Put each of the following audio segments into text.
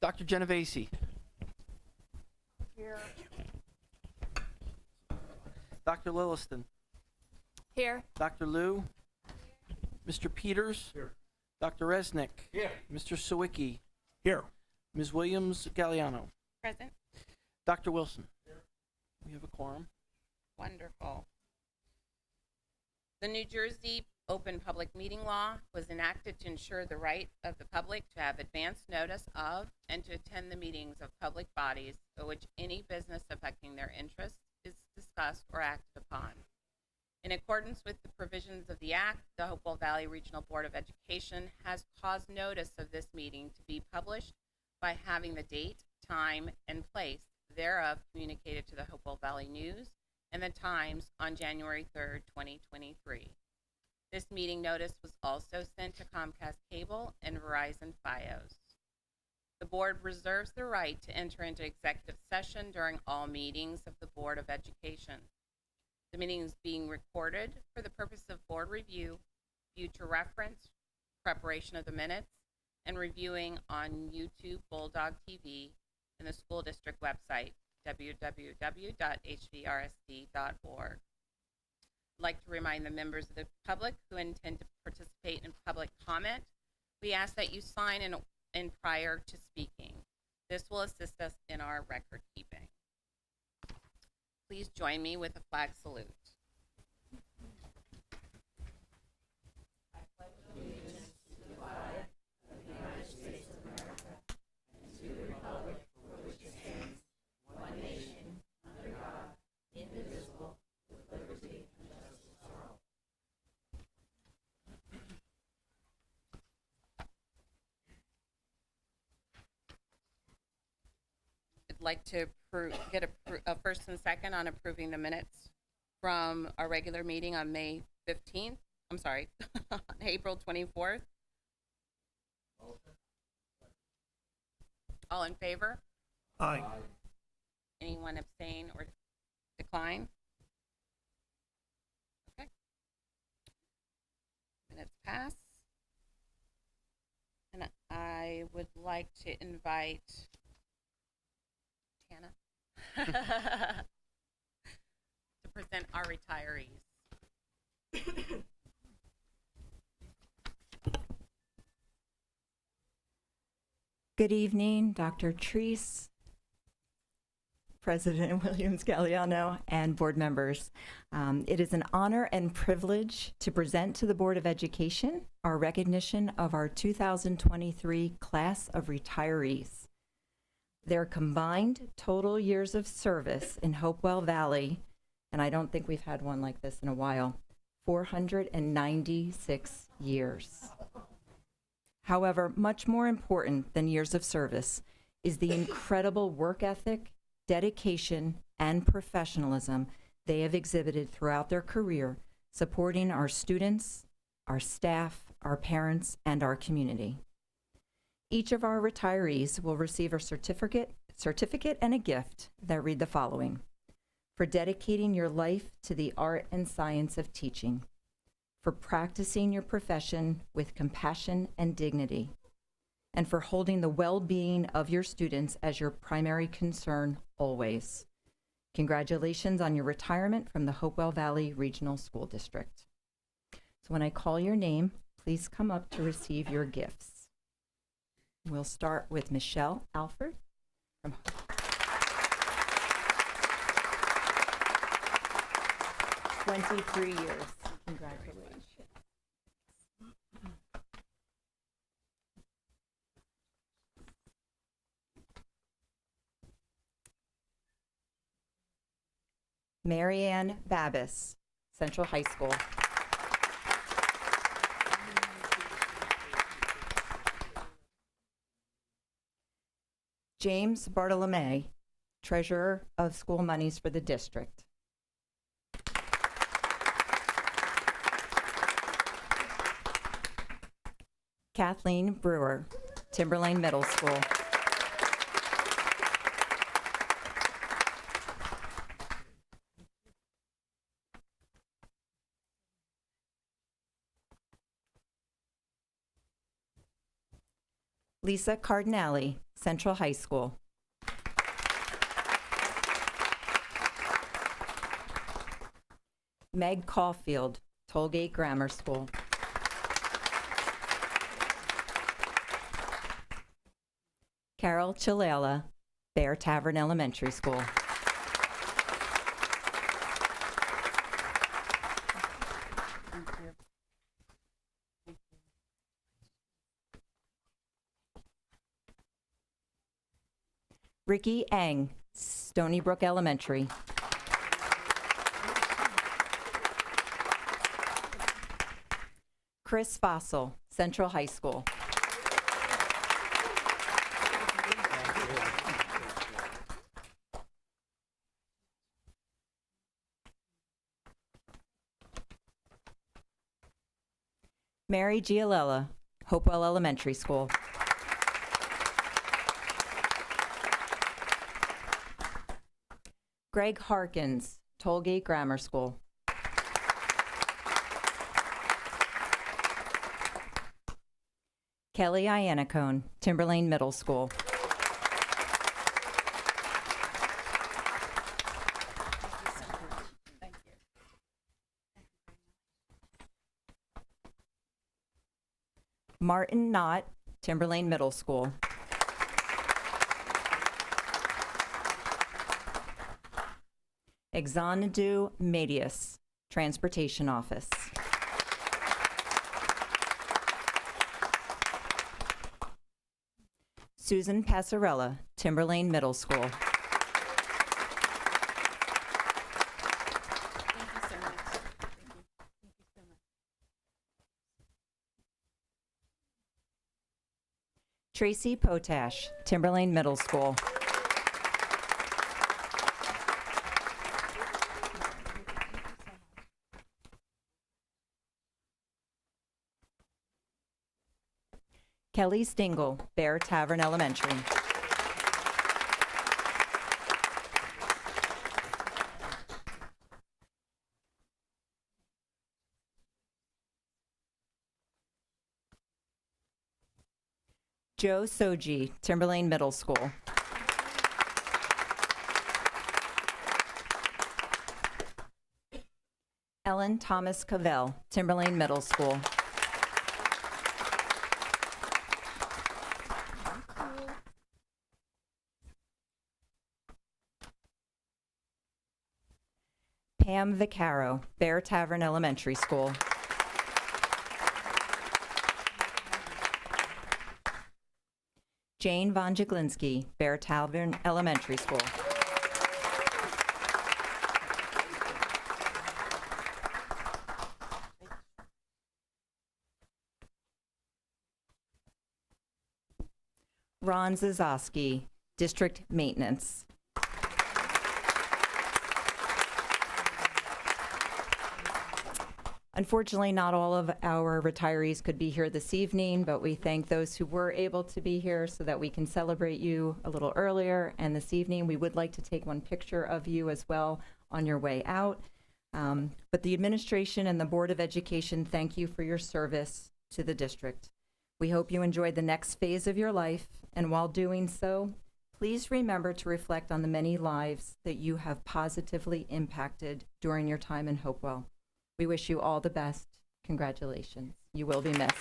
Dr. Genovese. Here. Dr. Lilliston. Here. Dr. Liu. Mr. Peters. Here. Dr. Resnick. Here. Mr. Sawicki. Here. Ms. Williams Galliano. Present. Dr. Wilson. Here. We have a quorum. Wonderful. The New Jersey Open Public Meeting Law was enacted to ensure the right of the public to have advance notice of and to attend the meetings of public bodies at which any business affecting their interests is discussed or acted upon. In accordance with the provisions of the Act, the Hopewell Valley Regional Board of Education has caused notice of this meeting to be published by having the date, time, and place thereof communicated to the Hopewell Valley News and the Times on January 3rd, 2023. This meeting notice was also sent to Comcast Cable and Verizon Fios. The board reserves the right to enter into executive session during all meetings of the Board of Education. The meeting is being recorded for the purpose of board review, future reference, preparation of the minutes, and reviewing on YouTube Bulldog TV in the school district website, www.hvrsd.org. I'd like to remind the members of the public who intend to participate in public comment, we ask that you sign in prior to speaking. This will assist us in our record keeping. Please join me with a flag salute. I'd like to get a first and second on approving the minutes from our regular meeting on May 15th. I'm sorry, on April 24th. All in favor? Aye. Anyone abstain or decline? Okay. Minutes pass. And I would like to invite Tana to present our retirees. Good evening, Dr. Treese, President Williams Galliano, and board members. It is an honor and privilege to present to the Board of Education our recognition of our 2023 class of retirees. Their combined total years of service in Hopewell Valley, and I don't think we've had one like this in a while, 496 years. However, much more important than years of service is the incredible work ethic, dedication, and professionalism they have exhibited throughout their career, supporting our students, our staff, our parents, and our community. Each of our retirees will receive a certificate and a gift that read the following: for dedicating your life to the art and science of teaching, for practicing your profession with compassion and dignity, and for holding the well-being of your students as your primary concern always. Congratulations on your retirement from the Hopewell Valley Regional School District. So when I call your name, please come up to receive your gifts. We'll start with Michelle Alford from 23 years. Congratulations. Marianne Babis, Central High School. James Bartolome, Treasurer of School Monies for the District. Kathleen Brewer, Timberlane Middle School. Lisa Cardinale, Central High School. Meg Caulfield, Tollgate Grammar School. Carol Chilela, Bear Tavern Elementary School. Ricky Eng, Stony Brook Elementary. Chris Fossil, Central High School. Mary Gialella, Hopewell Elementary School. Greg Harkins, Tollgate Grammar School. Kelly Iannacone, Timberlane Middle School. Martin Knott, Timberlane Middle School. Exonadu Medius, Transportation Office. Susan Passarella, Timberlane Middle School. Thank you so much. Thank you. Thank you so much. Tracy Potash, Timberlane Middle School. Kelly Stingle, Bear Tavern Elementary. Joe Soji, Timberlane Middle School. Ellen Thomas Cavell, Timberlane Middle School. Pam Vaccaro, Bear Tavern Elementary School. Jane Von Jaglinski, Bear Tavern Elementary School. Ron Zazowski, District Maintenance. Unfortunately, not all of our retirees could be here this evening, but we thank those who were able to be here so that we can celebrate you a little earlier. And this evening, we would like to take one picture of you as well on your way out. But the administration and the Board of Education thank you for your service to the district. We hope you enjoy the next phase of your life, and while doing so, please remember to reflect on the many lives that you have positively impacted during your time in Hopewell. We wish you all the best. Congratulations. You will be missed.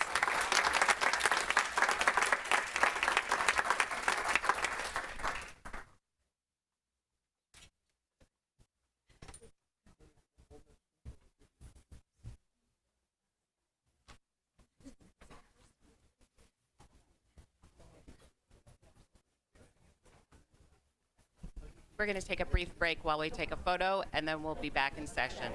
We're going to take a brief break while we take a photo, and then we'll be back in session.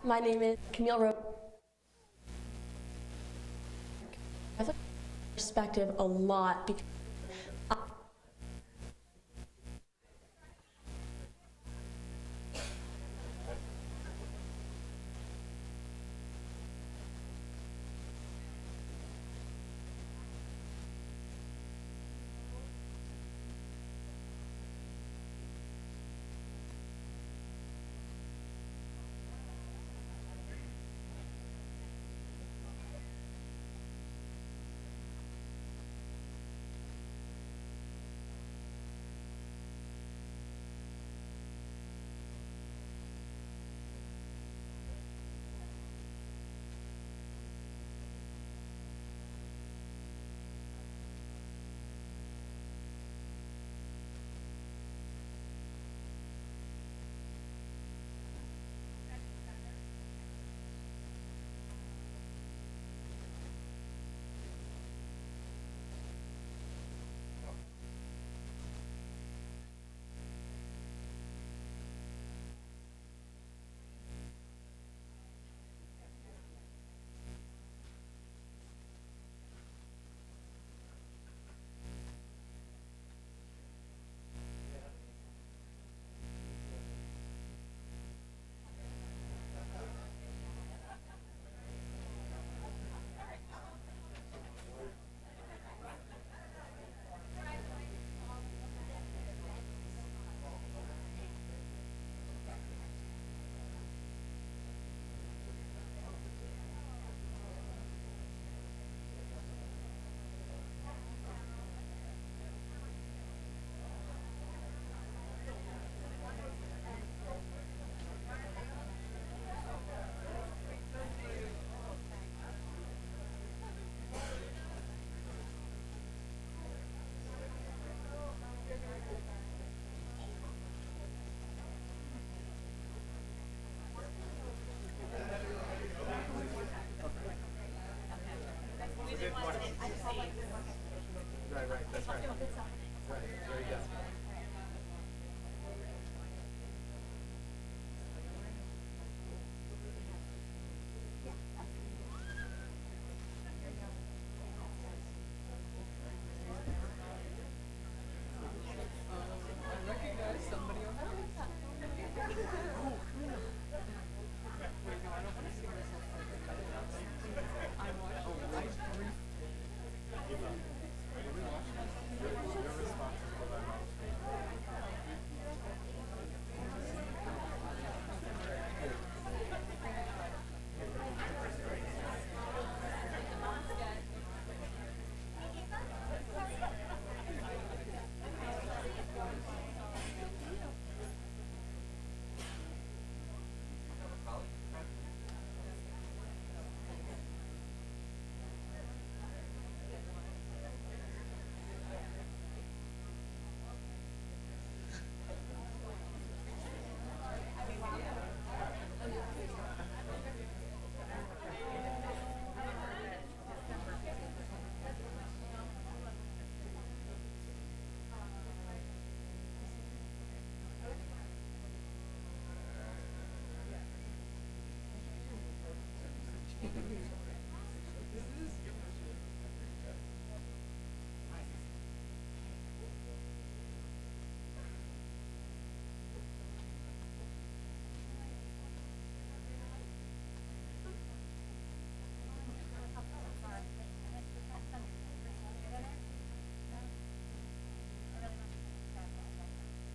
My name is Camille Rowe. I look at perspective a lot because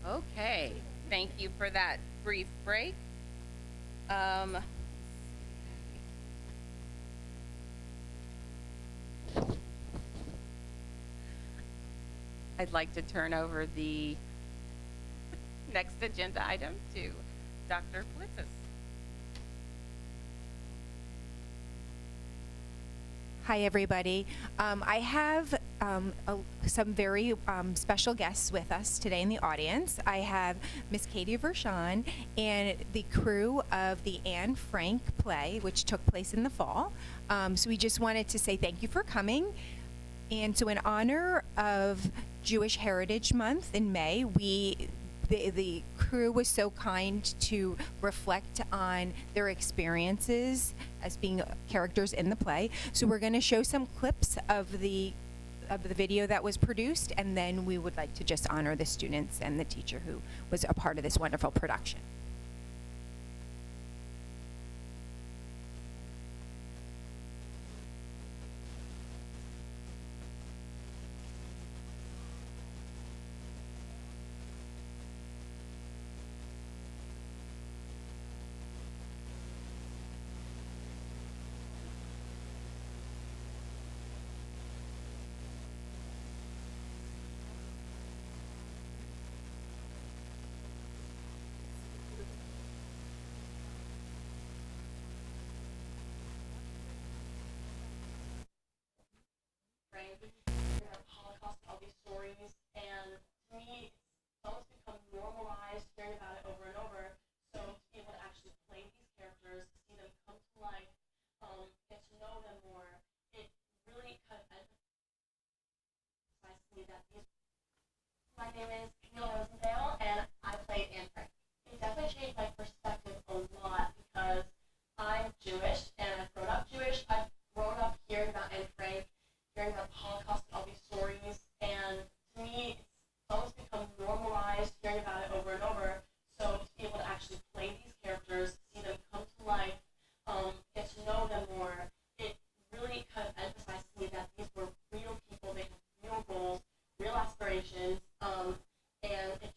Okay, thank you for that brief break. I'd like to turn over the next agenda item to Dr. Blitzis. Hi, everybody. I have some very special guests with us today in the audience. I have Miss Katie Vershawn and the crew of the Anne Frank play, which took place in the fall. So we just wanted to say thank you for coming. And so in honor of Jewish Heritage Month in May, the crew was so kind to reflect on their experiences as being characters in the play. So we're going to show some clips of the video that was produced, and then we would like to just honor the students and the teacher who was a part of this wonderful production. Holocaust, all these stories, and to me, it's almost become normalized hearing about it over and over. So to be able to actually play these characters, see them come to life, get to know them more, it really kind of emphasizes to me that these. My name is Camille Rosendale, and I played Anne Frank. It definitely changed my perspective a lot because I'm Jewish and I've grown up Jewish. I've grown up hearing about Anne Frank, hearing about the Holocaust and all these stories, and to me, it's almost become normalized hearing about it over and over. So to be able to actually play these characters, see them come to life, get to know them more, it really kind of emphasized to me that these were real people, they had real goals, real aspirations, and it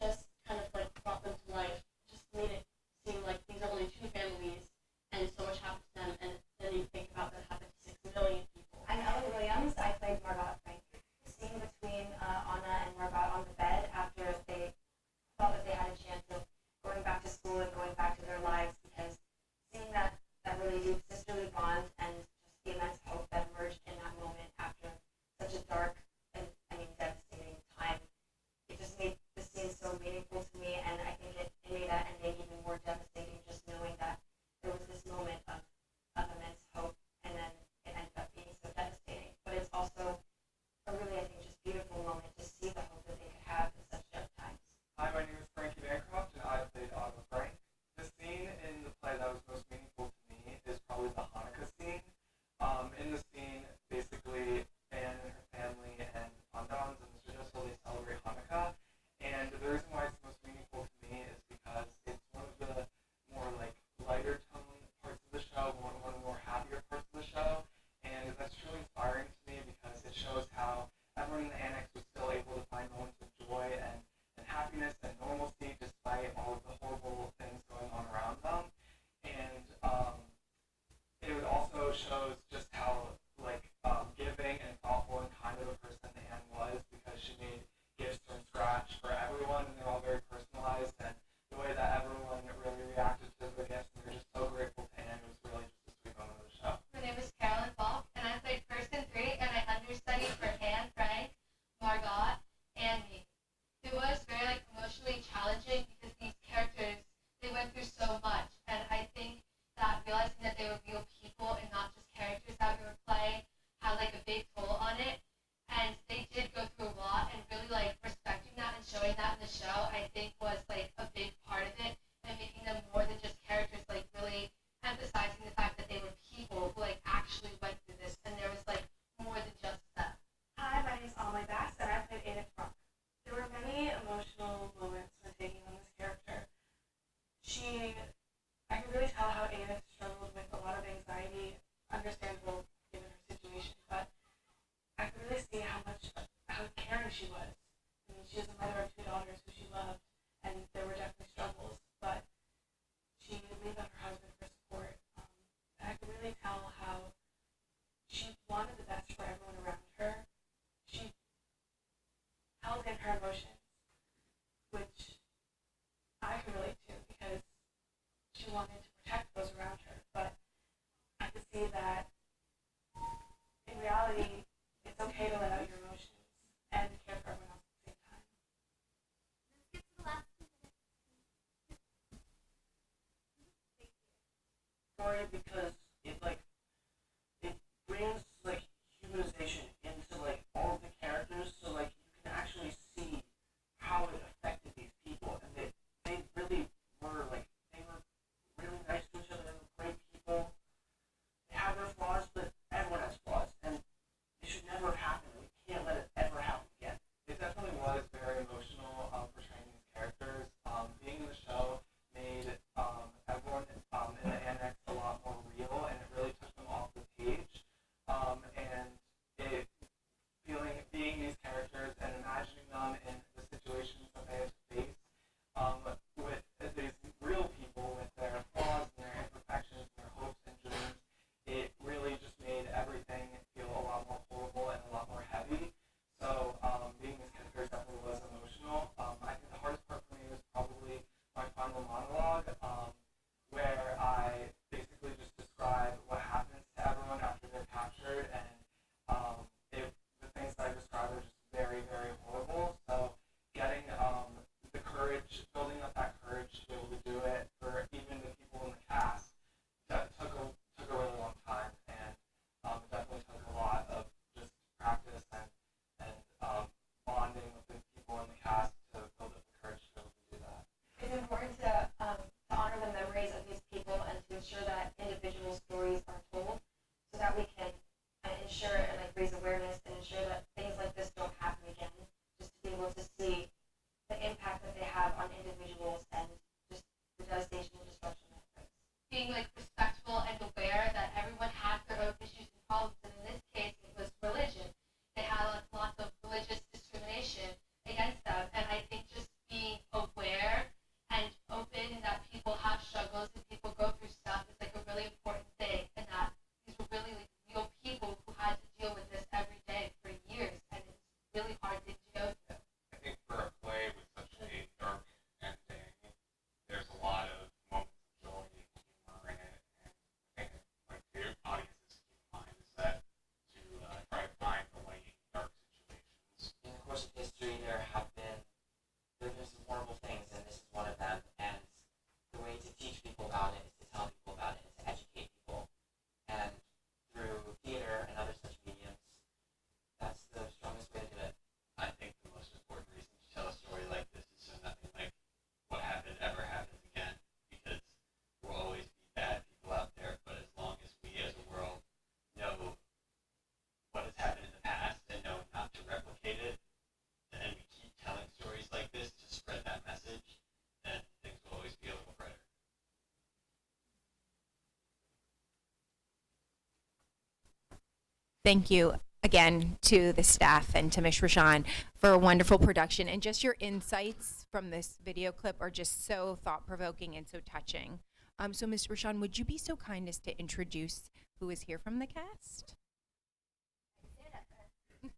see that in reality, it's okay to let out your emotions and care for everyone else at the same time. Story because it brings like humanization into like all of the characters, so like you can actually see how it affected these people, and they really were really nice to each other. They were great people. They have their flaws, but everyone has flaws, and it should never have happened. We can't let it ever happen again. It definitely was very emotional portraying these characters. Being in the show made everyone in the annex a lot more real, and it really took them off the page. And it being these characters and imagining them in the situations that they had to face with these real people with their flaws and their imperfections and their hopes and dreams, it really just made everything feel a lot more horrible and a lot more heavy. So being these characters definitely was emotional. I think the hardest part for me was probably my final monologue, where I basically just describe what happens to everyone after they're captured, and the things that I described are just very, very horrible. So getting the courage, building up that courage to be able to do it for even the people in the cast, that took a really long time, and it definitely took a lot of just practice and bonding with the people in the cast to build up the courage to be able to do that. It's important to honor the memories of these people and to ensure that individual stories are told so that we can ensure and raise awareness and ensure that things like this don't happen again, just to be able to see the impact that they have on individuals and just the devastation and destruction that it brings. Being respectful and aware that everyone has their own issues and problems, and in this case it was religion. They had lots of religious discrimination against them, and I think just being aware and open that people have struggles and people go through stuff is a really important thing, and that these were really real people who had to deal with this every day for years, and it's a really hard thing to go through. I think for a play with such a dark ending, there's a lot of moments of joy and humor in it, and I think the audience's key in mind is that to try to find the light in dark situations. In the course of history, there have been some horrible things, and this is one of them. And the way to teach people about it is to tell people about it and to educate people. And through theater and other such mediums, that's the strongest way to do it. I think the most important reason to tell a story like this is so nothing like what happened ever happens again, because there will always be bad people out there, but as long as we as a world know what has happened in the past and know not to replicate it, and we keep telling stories like this to spread that message, then things will always be a little brighter. Thank you again to the staff and to Ms. Rashan for a wonderful production, and just your insights from this video clip are just so thought-provoking and so touching. So Ms. Rashan, would you be so kind as to introduce who is here from the cast? Neil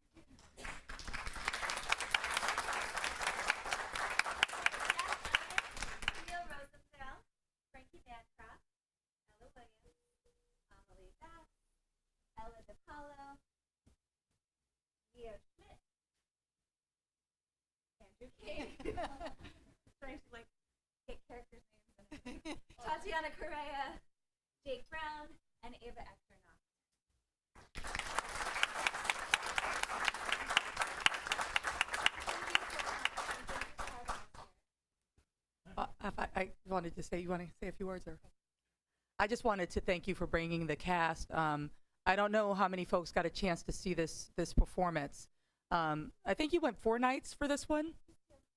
Rosenthal, Frankie Bancroft, Ella Williams, Amelie Bass, Ella DiPaolo, Leo Schmidt, Andrew King. Trying to get characters' names. Tatiana Correa, Jake Brown, and Ava Externoff. I wanted to say, you want to say a few words? Or I just wanted to thank you for bringing the cast. I don't know how many folks got a chance to see this performance. I think you went 4 nights for this one?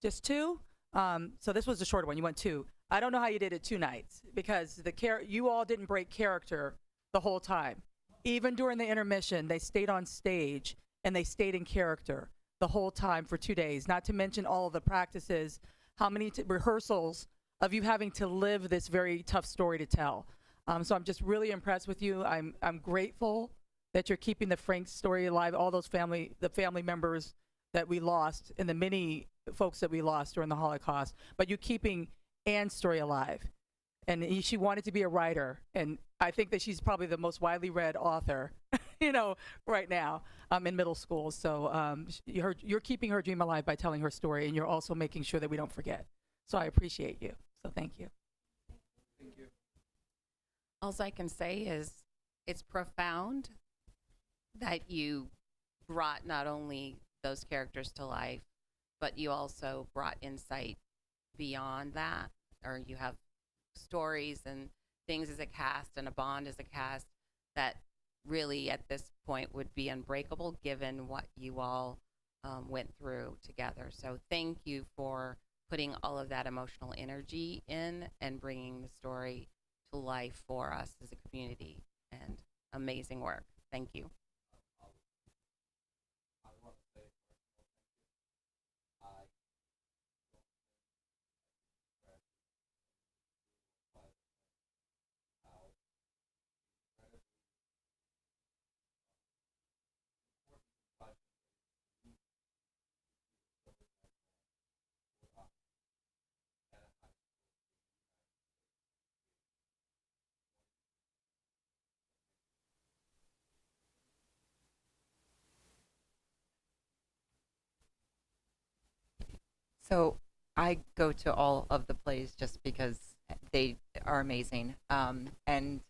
Just 2? So this was a shorter one. You went 2. I don't know how you did it 2 nights, because you all didn't break character the whole time. Even during the intermission, they stayed on stage and they stayed in character the whole time for 2 days, not to mention all of the practices, how many rehearsals of you having to live this very tough story to tell. So I'm just really impressed with you. I'm grateful that you're keeping the Frank story alive, all those family members that we lost and the many folks that we lost during the Holocaust, but you're keeping Anne's story alive. And she wanted to be a writer, and I think that she's probably the most widely read author, right now in middle school. So you're keeping her dream alive by telling her story, and you're also making sure that we don't forget. So I appreciate you. So thank you. Thank you. All I can say is it's profound that you brought not only those characters to life, but you also brought insight beyond that, or you have stories and things as a cast and a bond as a cast that really at this point would be unbreakable given what you all went through together. So thank you for putting all of that emotional energy in and bringing the story to life for us as a community, and amazing work. Thank you. So I go to all of the plays just because they are amazing. And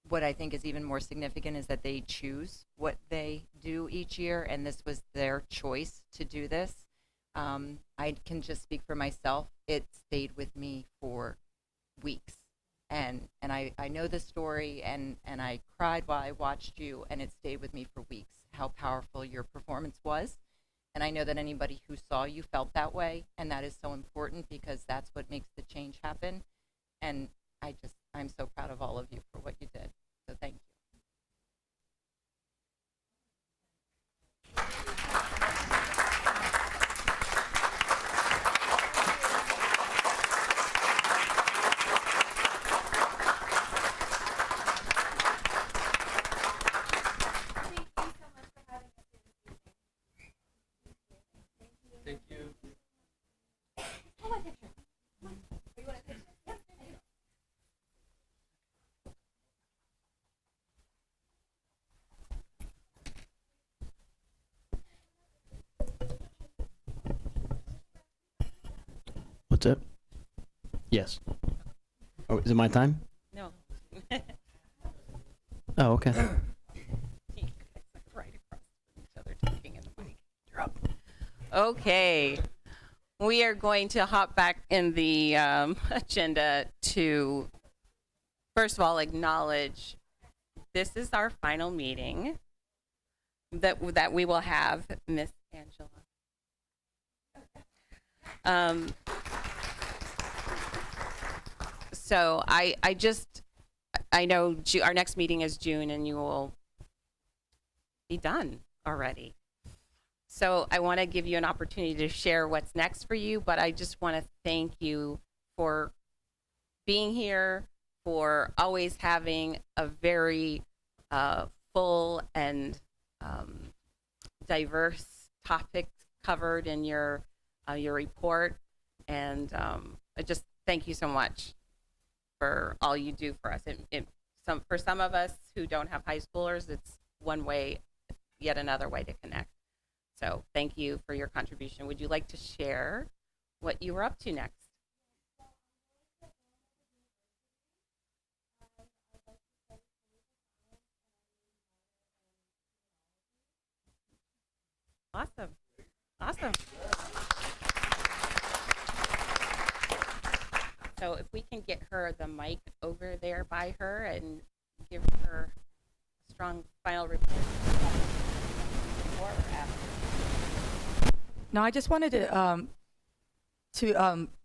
what I think is even more significant is that they choose what they do each year, and this was their choice to do this. I can just speak for myself. It stayed with me for weeks. And I know the story, and I cried while I watched you, and it stayed with me for weeks, how powerful your performance was. And I know that anybody who saw you felt that way, and that is so important because that's what makes the change happen. And I'm so proud of all of you for what you did. So thank you. Thank you so much for having us here this evening. Thank you. I want a picture. Come on. You want a picture? Yes, there you go. What's up? Yes. Oh, is it my time? No. Oh, okay. Right across from each other talking in the mic. You're up. Okay. We are going to hop back in the agenda to, first of all, acknowledge this is our final meeting that we will have, Miss Angela. So I know our next meeting is June, and you will be done already. So I want to give you an opportunity to share what's next for you, but I just want to thank you for being here, for always having a very full and diverse topics covered in your report. And I just thank you so much for all you do for us. For some of us who don't have high schoolers, it's one way, yet another way to connect. So thank you for your contribution. Would you like to share what you were up to next? Awesome. Awesome. So if we can get her the mic over there by her and give her a strong final report. Before or after? No, I just wanted to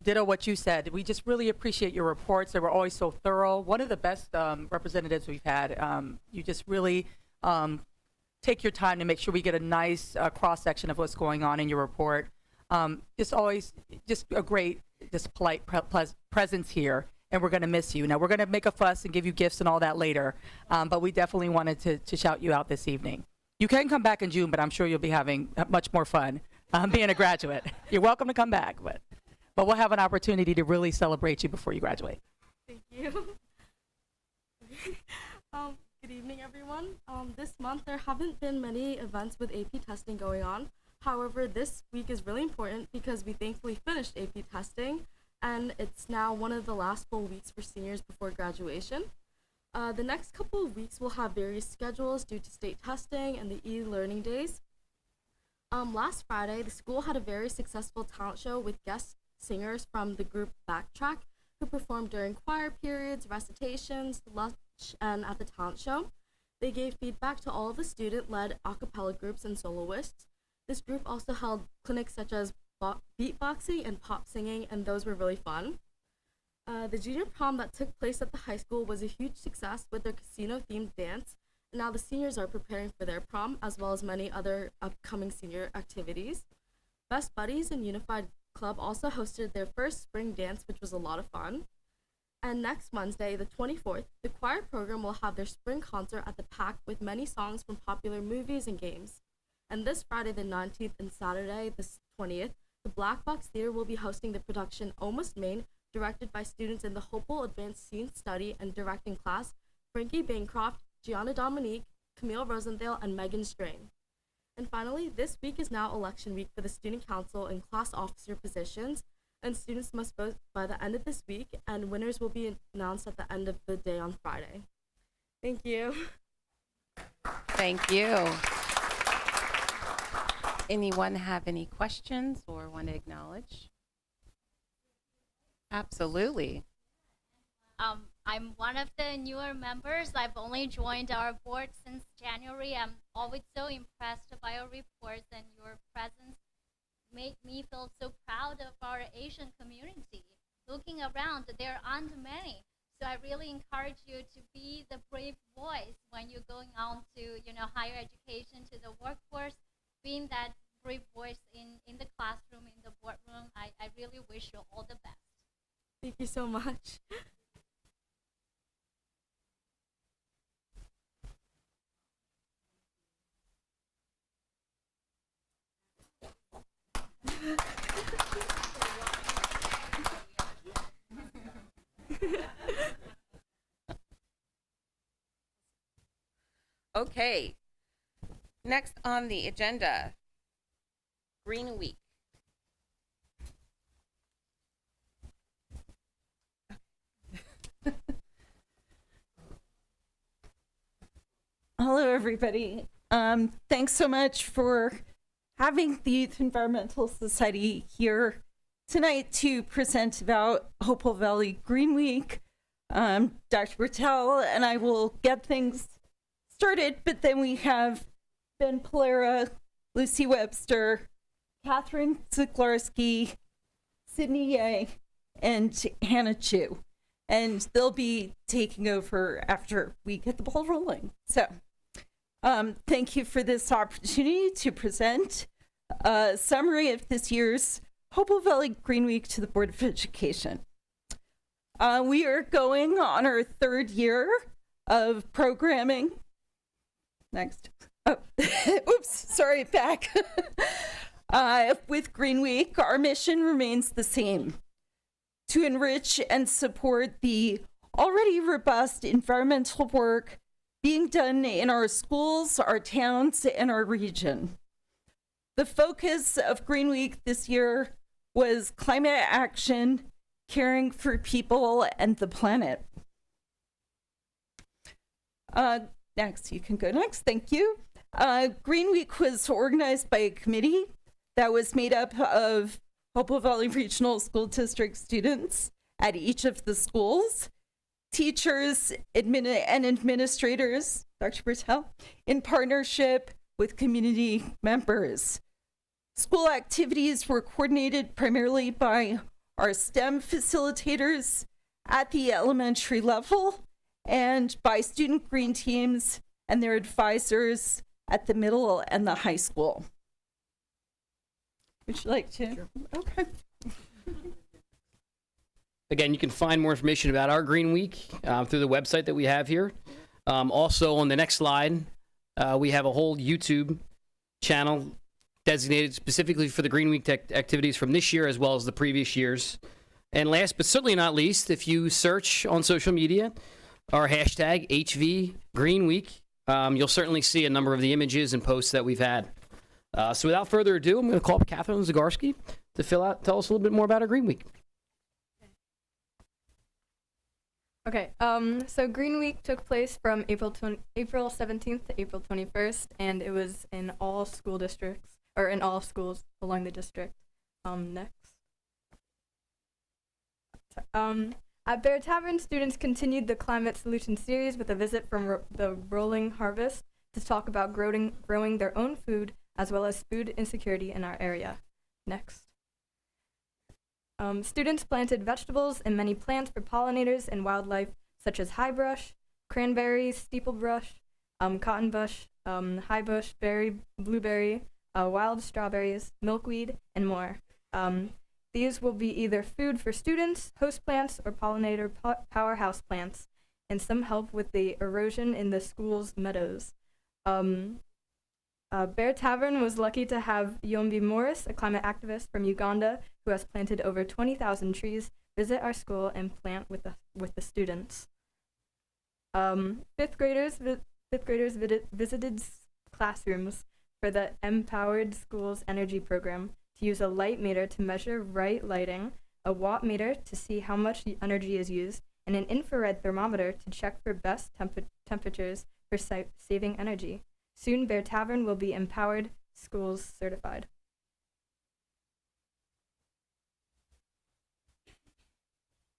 ditto what you said. We just really appreciate your reports. They were always so thorough. One of the best representatives we've had. You just really take your time to make sure we get a nice cross-section of what's going on in your report. Just a great, just polite presence here, and we're going to miss you. Now, we're going to make a fuss and give you gifts and all that later, but we definitely wanted to shout you out this evening. You can come back in June, but I'm sure you'll be having much more fun being a graduate. You're welcome to come back, but we'll have an opportunity to really celebrate you before you graduate. Thank you. Good evening, everyone. This month there haven't been many events with AP testing going on. However, this week is really important because we thankfully finished AP testing, and it's now one of the last full weeks for seniors before graduation. The next couple of weeks will have various schedules due to state testing and the e-learning days. Last Friday, the school had a very successful talent show with guest singers from the group Backtrack, who performed during choir periods, recitations, lunch, and at the talent show. They gave feedback to all of the student-led a cappella groups and soloists. This group also held clinics such as beatboxing and pop singing, and those were really fun. The junior prom that took place at the high school was a huge success with their casino-themed dance. Now the seniors are preparing for their prom, as well as many other upcoming senior activities. Best Buddies and Unified Club also hosted their first spring dance, which was a lot of fun. And next Wednesday, the 24th, the choir program will have their spring concert at the PAC with many songs from popular movies and games. And this Friday, the 19th, and Saturday, the 20th, the Black Box Theater will be hosting the production Almost Maine, directed by students in the Hopewell Advanced Scene Study and Directing class, Frankie Bancroft, Gianna Dominique, Camille Rosenthal, and Megan Strain. And finally, this week is now election week for the student council and class officer positions, and students must vote by the end of this week, and winners will be announced at the end of the day on Friday. Thank you. Thank you. Anyone have any questions or want to acknowledge? Absolutely. I'm one of the newer members. I've only joined our board since January. I'm always so impressed by your reports, and your presence made me feel so proud of our Asian community. Looking around, there aren't many. So I really encourage you to be the brave voice when you're going on to, higher education, to the workforce. Being that brave voice in the classroom, in the boardroom, I really wish you all the best. Thank you so much. Okay. Next on the agenda, Green Week. Hello, everybody. Thanks so much for having the Youth Environmental Society here tonight to present about Hopewell Valley Green Week. Dr. Bertel and I will get things started, but then we have Ben Polera, Lucy Webster, Catherine Zaglarski, Sydney Ye, and Hannah Chu. And they'll be taking over after we get the ball rolling. So thank you for this opportunity to present a summary of this year's Hopewell Valley Green Week to the Board of Education. We are going on our third year of programming. Next. Oh, oops, sorry, back. With Green Week, our mission remains the same: to enrich and support the already robust environmental work being done in our schools, our towns, and our region. The focus of Green Week this year was climate action, caring for people and the planet. Next, you can go next, thank you. Green Week was organized by a committee that was made up of Hopewell Valley Regional School District students at each of the schools, teachers and administrators, Dr. Bertel, in partnership with community members. School activities were coordinated primarily by our STEM facilitators at the elementary level and by student green teams and their advisors at the middle and the high school. Would you like to? Sure. Okay. Again, you can find more information about our Green Week through the website that we have here. Also, on the next slide, we have a whole YouTube channel designated specifically for the Green Week activities from this year as well as the previous years. And last but certainly not least, if you search on social media our hashtag HV Green Week, you'll certainly see a number of the images and posts that we've had. So without further ado, I'm going to call up Catherine Zagarsky to tell us a little bit more about our Green Week. Okay, so Green Week took place from April 17th to April 21st, and it was in all school districts, or in all schools along the district. Next. At Bear Tavern, students continued the Climate Solution Series with a visit from the Rolling Harvest to talk about growing their own food, as well as food insecurity in our area. Next. Students planted vegetables and many plants for pollinators and wildlife, such as highbush, cranberries, steeplebrush, cottonbush, highbush, berry, blueberry, wild strawberries, milkweed, and more. These will be either food for students, host plants, or pollinator powerhouse plants, and some help with the erosion in the school's meadows. Bear Tavern was lucky to have Yombi Morris, a climate activist from Uganda who has planted over 20,000 trees, visit our school and plant with the students. Fifth graders visited classrooms for the Empowered Schools Energy Program to use a light meter to measure right lighting, a watt meter to see how much energy is used, and an infrared thermometer to check for best temperatures for saving energy. Soon, Bear Tavern will be Empowered Schools certified.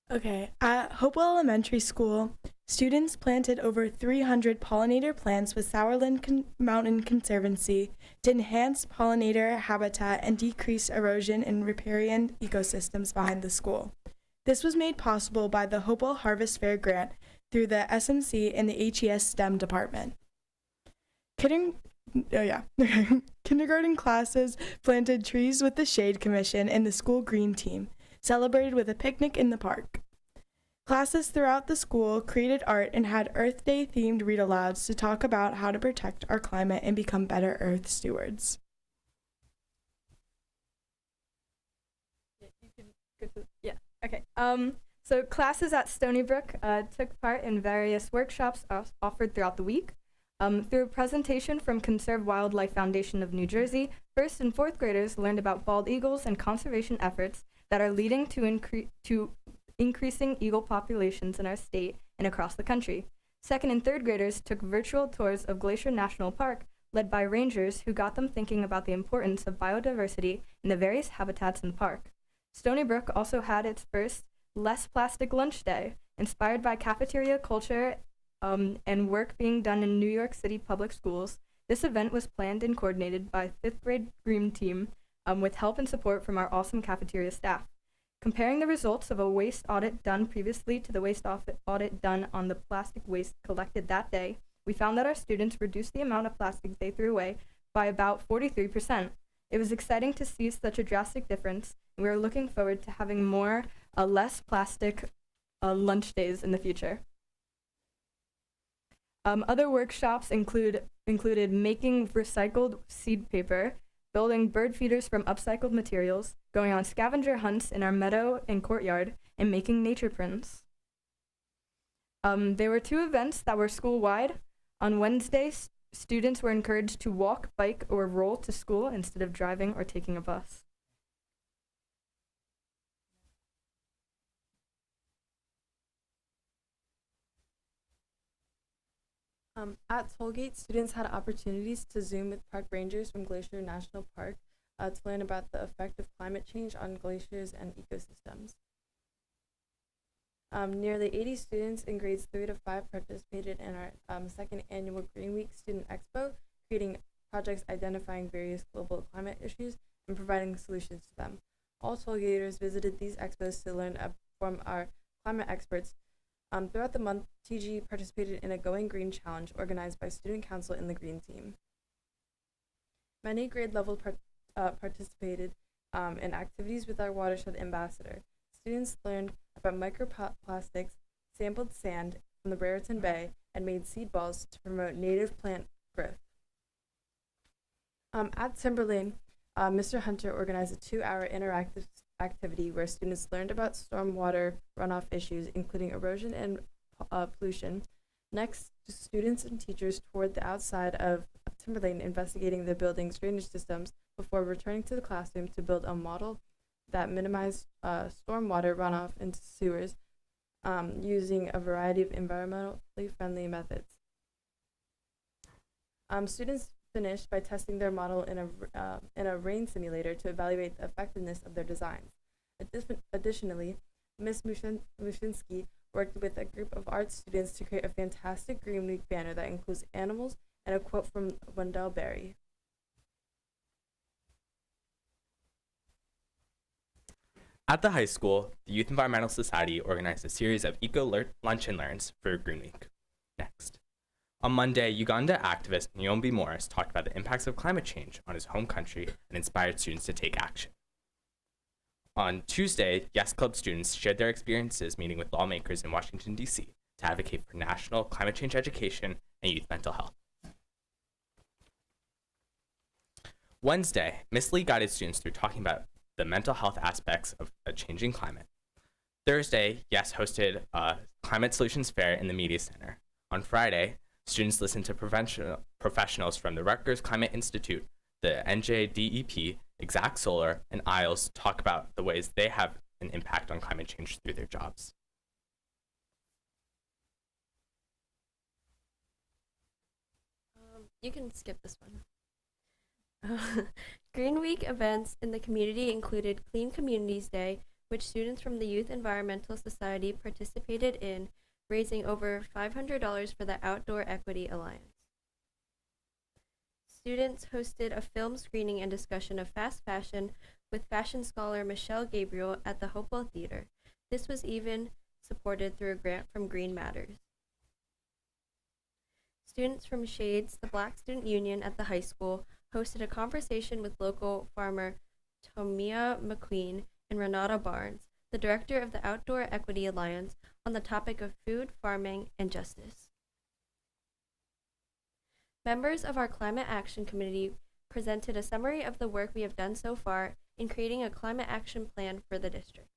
Okay, at Hopewell Elementary School, students planted over 300 pollinator plants with Sourland Mountain Conservancy to enhance pollinator habitat and decrease erosion in riparian ecosystems behind the school. This was made possible by the Hopewell Harvest Fair grant through the SMC and the HES STEM department. Kindergarten classes planted trees with the Shade Commission and the school green team, celebrated with a picnic in the park. Classes throughout the school created art and had Earth Day themed read-alouds to talk about how to protect our climate and become better Earth stewards. So classes at Stony Brook took part in various workshops offered throughout the week. Through a presentation from Conserve Wildlife Foundation of New Jersey, first and fourth graders learned about bald eagles and conservation efforts that are leading to increasing eagle populations in our state and across the country. Second and third graders took virtual tours of Glacier National Park, led by rangers who got them thinking about the importance of biodiversity in the various habitats in the park. Stony Brook also had its first Less Plastic Lunch Day, inspired by cafeteria culture and work being done in New York City public schools. This event was planned and coordinated by 5th grade Green Team with help and support from our awesome cafeteria staff. Comparing the results of a waste audit done previously to the waste audit done on the plastic waste collected that day, we found that our students reduced the amount of plastic they threw away by about 43%. It was exciting to see such a drastic difference, and we are looking forward to having more less plastic lunch days in the future. Other workshops included making recycled seed paper, building bird feeders from upcycled materials, going on scavenger hunts in our meadow and courtyard, and making nature prints. There were 2 events that were school-wide. On Wednesday, students were encouraged to walk, bike, or roll to school instead of driving or taking a bus. At Tollgate, students had opportunities to Zoom with park rangers from Glacier National Park to learn about the effect of climate change on glaciers and ecosystems. Nearly 80 students in grades 3 to 5 participated in our second annual Green Week Student Expo, creating projects identifying various global climate issues and providing solutions to them. All Tollgaters visited these expos to learn from our climate experts. Throughout the month, TG participated in a Going Green Challenge organized by Student Council and the Green Team. Many grade level participated in activities with our watershed ambassador. Students learned about microplastics, sampled sand from the Brereton Bay, and made seed balls to promote native plant growth. At Timberlane, Mr. Hunter organized a 2-hour interactive activity where students learned about stormwater runoff issues, including erosion and pollution. Next, students and teachers toured the outside of Timber Lane, investigating the building's drainage systems before returning to the classroom to build a model that minimized stormwater runoff into sewers using a variety of environmentally friendly methods. Students finished by testing their model in a rain simulator to evaluate the effectiveness of their designs. Additionally, Ms. Mushinsky worked with a group of art students to create a fantastic Green Week banner that includes animals and a quote from Wendell Berry. At the high school, the Youth Environmental Society organized a series of lunch and learns for Green Week. Next. On Monday, Uganda activist Nyombi Morris talked about the impacts of climate change on his home country and inspired students to take action. On Tuesday, Yes Club students shared their experiences meeting with lawmakers in Washington, D.C. to advocate for national climate change education and youth mental health. Wednesday, Miss Lee guided students through talking about the mental health aspects of a changing climate. Thursday, Yes hosted a Climate Solutions Fair in the Media Center. On Friday, students listened to professionals from the Rutgers Climate Institute, the NJDEP, Exact Solar, and ISLES talk about the ways they have an impact on climate change through their jobs. You can skip this one. Green Week events in the community included Clean Communities Day, which students from the Youth Environmental Society participated in, raising over $500 for the Outdoor Equity Alliance. Students hosted a film screening and discussion of fast fashion with fashion scholar Michelle Gabriel at the Hopewell Theater. This was even supported through a grant from Green Matters. Students from Shades, the Black Student Union at the high school, hosted a conversation with local farmer Tomia McQueen and Renata Barnes, the director of the Outdoor Equity Alliance, on the topic of food, farming, and justice. Members of our Climate Action Committee presented a summary of the work we have done so far in creating a climate action plan for the district.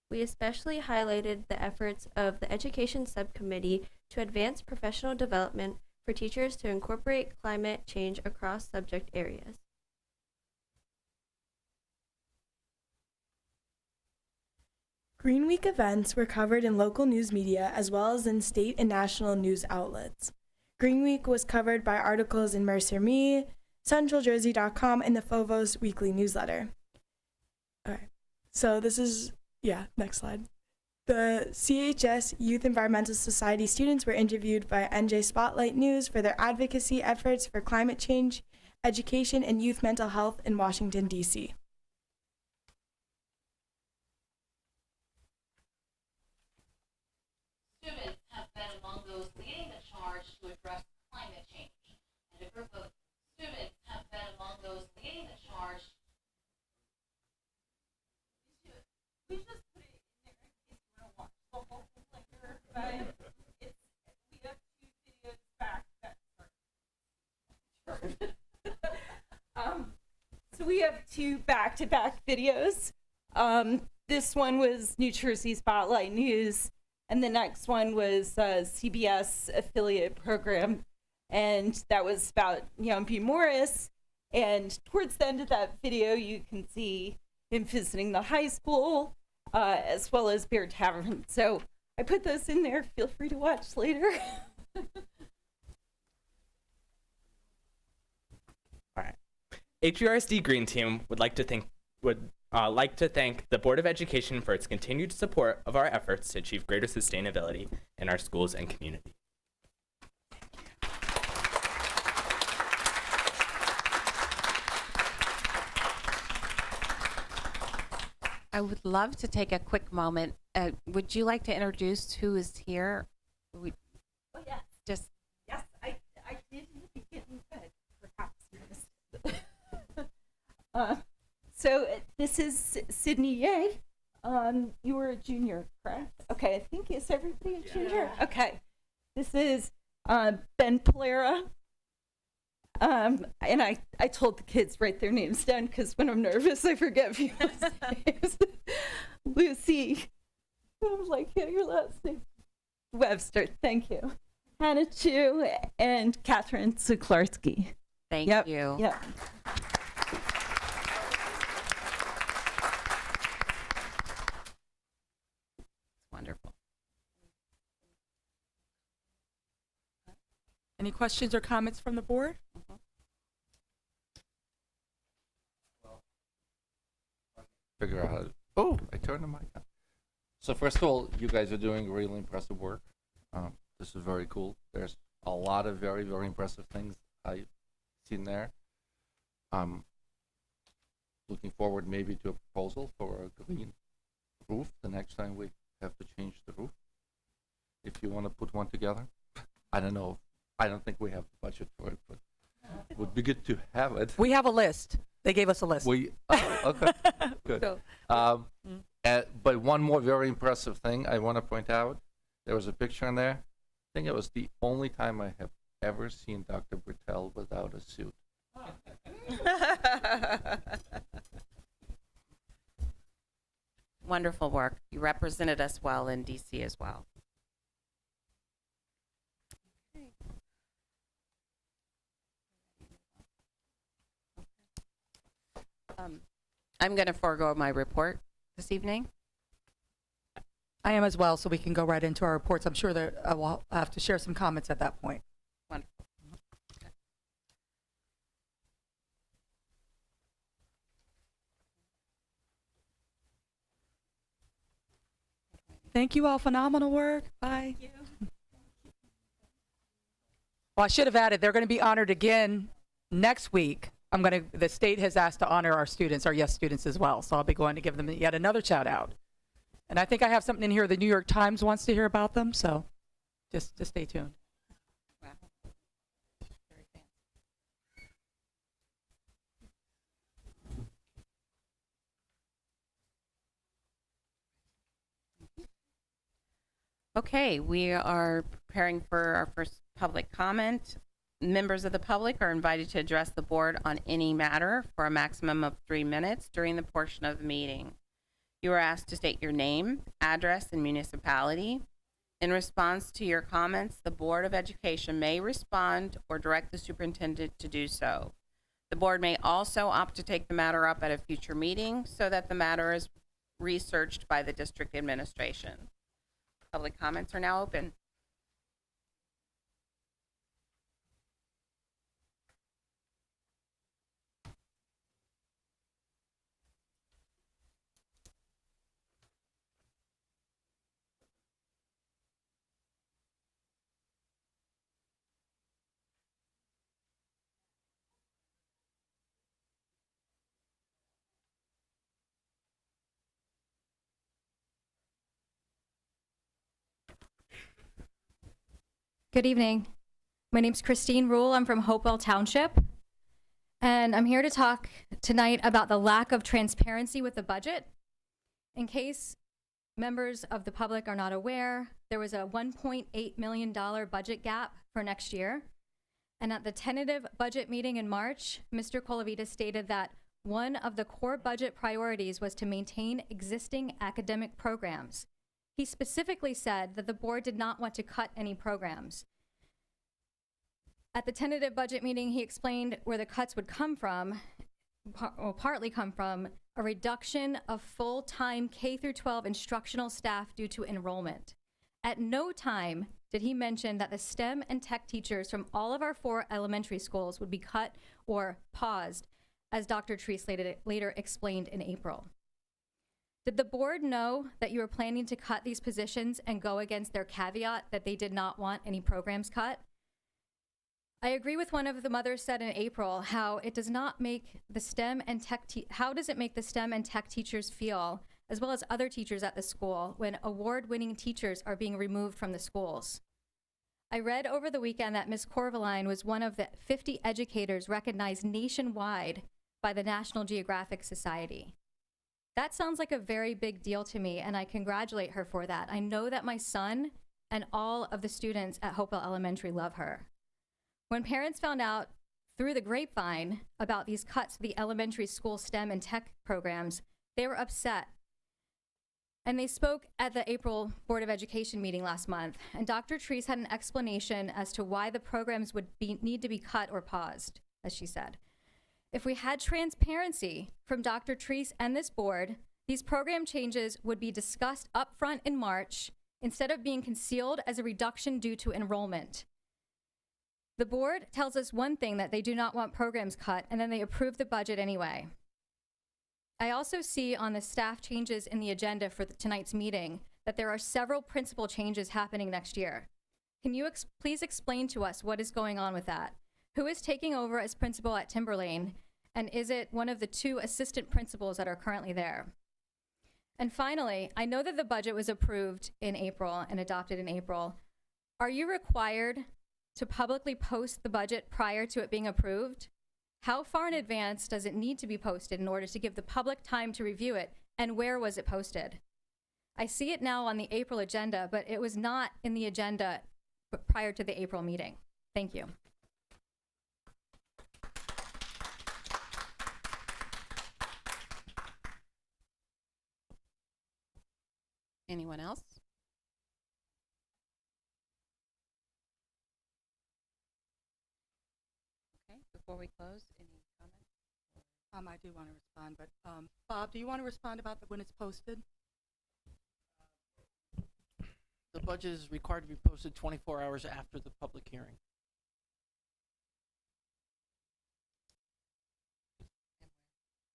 We especially highlighted the efforts of the Education Subcommittee to advance professional development for teachers to incorporate climate change across subject areas. Green Week events were covered in local news media as well as in state and national news outlets. Green Week was covered by articles in Mercer Me, CentralJersey.com, and the Phobos weekly newsletter. All right, so this is, next slide. The CHS Youth Environmental Society students were interviewed by NJ Spotlight News for their advocacy efforts for climate change, education, and youth mental health in Washington, D.C. Students have been among those leading the charge to address climate change. And a group of students have been among those leading the charge. We just put it in there in case you want to watch the whole thing later, but we have two videos back that So we have two back-to-back videos. This one was New Jersey Spotlight News, and the next one was CBS affiliate program, and that was about Nyombi Morris. And towards the end of that video, you can see him visiting the high school, as well as Bear Tavern. So I put those in there. Feel free to watch later. All right. HVRSD Green Team would like to thank the Board of Education for its continued support of our efforts to achieve greater sustainability in our schools and community. I would love to take a quick moment. Would you like to introduce who is here? Oh, yeah. Just Yes, I did in the beginning, but perhaps you missed it. So this is Sydney Ye. You were a junior, correct? Okay, I think, is everybody a junior? Okay. This is Ben Polera. And I told the kids write their names down because when I'm nervous, I forget people's names. Lucy, I'm like, yeah, your last name. Webster, thank you. Hannah Chu and Catherine Suklarski. Thank you. Yep. Wonderful. Any questions or comments from the board? Figure out how to, oh, I turned the mic on. So first of all, you guys are doing really impressive work. This is very cool. There's a lot of very, very impressive things I've seen there. Looking forward maybe to a proposal for a green roof the next time we have to change the roof. If you want to put one together. I don't know. I don't think we have the budget for it, but it would be good to have it. We have a list. They gave us a list. Okay, good. But one more very impressive thing I want to point out. There was a picture in there. I think it was the only time I have ever seen Dr. Bertel without a suit. Wonderful work. You represented us well in DC as well. I'm going to forego my report this evening. I am as well, so we can go right into our reports. I'm sure that I will have to share some comments at that point. Wonderful. Thank you all. Phenomenal work. Bye. Thank you. Well, I should have added, they're going to be honored again next week. The state has asked to honor our students, our YES students as well. So I'll be going to give them yet another shout out. And I think I have something in here the New York Times wants to hear about them. So just stay tuned. Wow. Very fancy. Okay, we are preparing for our first public comment. Members of the public are invited to address the board on any matter for a maximum of 3 minutes during the portion of the meeting. You are asked to state your name, address, and municipality. In response to your comments, the Board of Education may respond or direct the superintendent to do so. The board may also opt to take the matter up at a future meeting so that the matter is researched by the district administration. Public comments are now open. Good evening. My name's Christine Rule. I'm from Hopewell Township. And I'm here to talk tonight about the lack of transparency with the budget. In case members of the public are not aware, there was a $1.8 million budget gap for next year. And at the tentative budget meeting in March, Mr. Colavita stated that one of the core budget priorities was to maintain existing academic programs. He specifically said that the board did not want to cut any programs. At the tentative budget meeting, he explained where the cuts would come from, or partly come from, a reduction of full-time K-12 instructional staff due to enrollment. At no time did he mention that the STEM and tech teachers from all of our 4 elementary schools would be cut or paused, as Dr. Treese later explained in April. Did the board know that you were planning to cut these positions and go against their caveat that they did not want any programs cut? I agree with one of the mothers said in April how it does not make the STEM and tech how does it make the STEM and tech teachers feel, as well as other teachers at the school, when award-winning teachers are being removed from the schools? I read over the weekend that Ms. Corvaline was one of the 50 educators recognized nationwide by the National Geographic Society. That sounds like a very big deal to me, and I congratulate her for that. I know that my son and all of the students at Hopewell Elementary love her. When parents found out through the grapevine about these cuts to the elementary school STEM and tech programs, they were upset. And they spoke at the April Board of Education meeting last month, and Dr. Treese had an explanation as to why the programs would need to be cut or paused, as she said. If we had transparency from Dr. Treese and this board, these program changes would be discussed upfront in March instead of being concealed as a reduction due to enrollment. The board tells us one thing, that they do not want programs cut, and then they approve the budget anyway. I also see on the staff changes in the agenda for tonight's meeting that there are several principal changes happening next year. Can you please explain to us what is going on with that? Who is taking over as principal at Timberlane, and is it one of the 2 assistant principals that are currently there? And finally, I know that the budget was approved in April and adopted in April. Are you required to publicly post the budget prior to it being approved? How far in advance does it need to be posted in order to give the public time to review it, and where was it posted? I see it now on the April agenda, but it was not in the agenda prior to the April meeting. Thank you. Anyone else? Okay, before we close, any comments? I do want to respond, but Bob, do you want to respond about when it's posted? The budget is required to be posted 24 hours after the public hearing.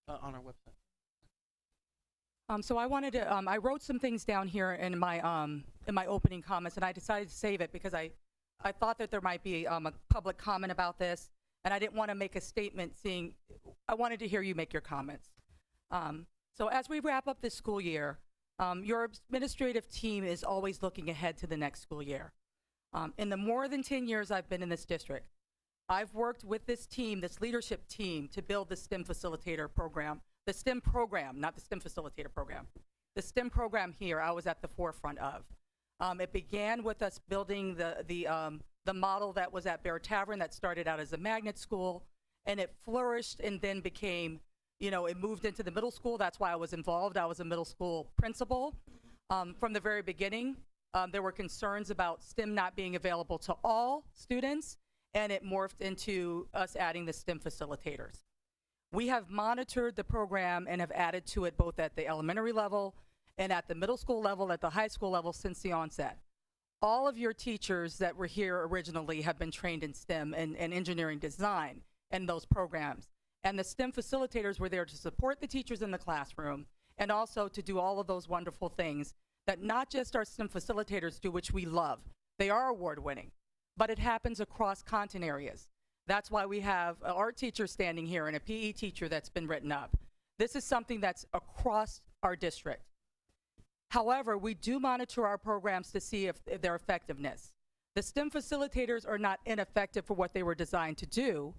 On our website. So I wanted to, I wrote some things down here in my opening comments, and I decided to save it because I thought that there might be a public comment about this, and I didn't want to make a statement I wanted to hear you make your comments. So as we wrap up this school year, your administrative team is always looking ahead to the next school year. In the more than 10 years I've been in this district, I've worked with this team, this leadership team, to build the STEM facilitator program. The STEM program, not the STEM facilitator program. The STEM program here, I was at the forefront of. It began with us building the model that was at Bear Tavern that started out as a magnet school, and it flourished and then became, it moved into the middle school. That's why I was involved. I was a middle school principal. From the very beginning, there were concerns about STEM not being available to all students, and it morphed into us adding the STEM facilitators. We have monitored the program and have added to it both at the elementary level and at the middle school level, at the high school level since the onset. All of your teachers that were here originally have been trained in STEM and engineering design in those programs. And the STEM facilitators were there to support the teachers in the classroom and also to do all of those wonderful things that not just our STEM facilitators do, which we love. They are award-winning, but it happens across content areas. That's why we have an art teacher standing here and a PE teacher that's been written up. This is something that's across our district. However, we do monitor our programs to see if their effectiveness. The STEM facilitators are not ineffective for what they were designed to do,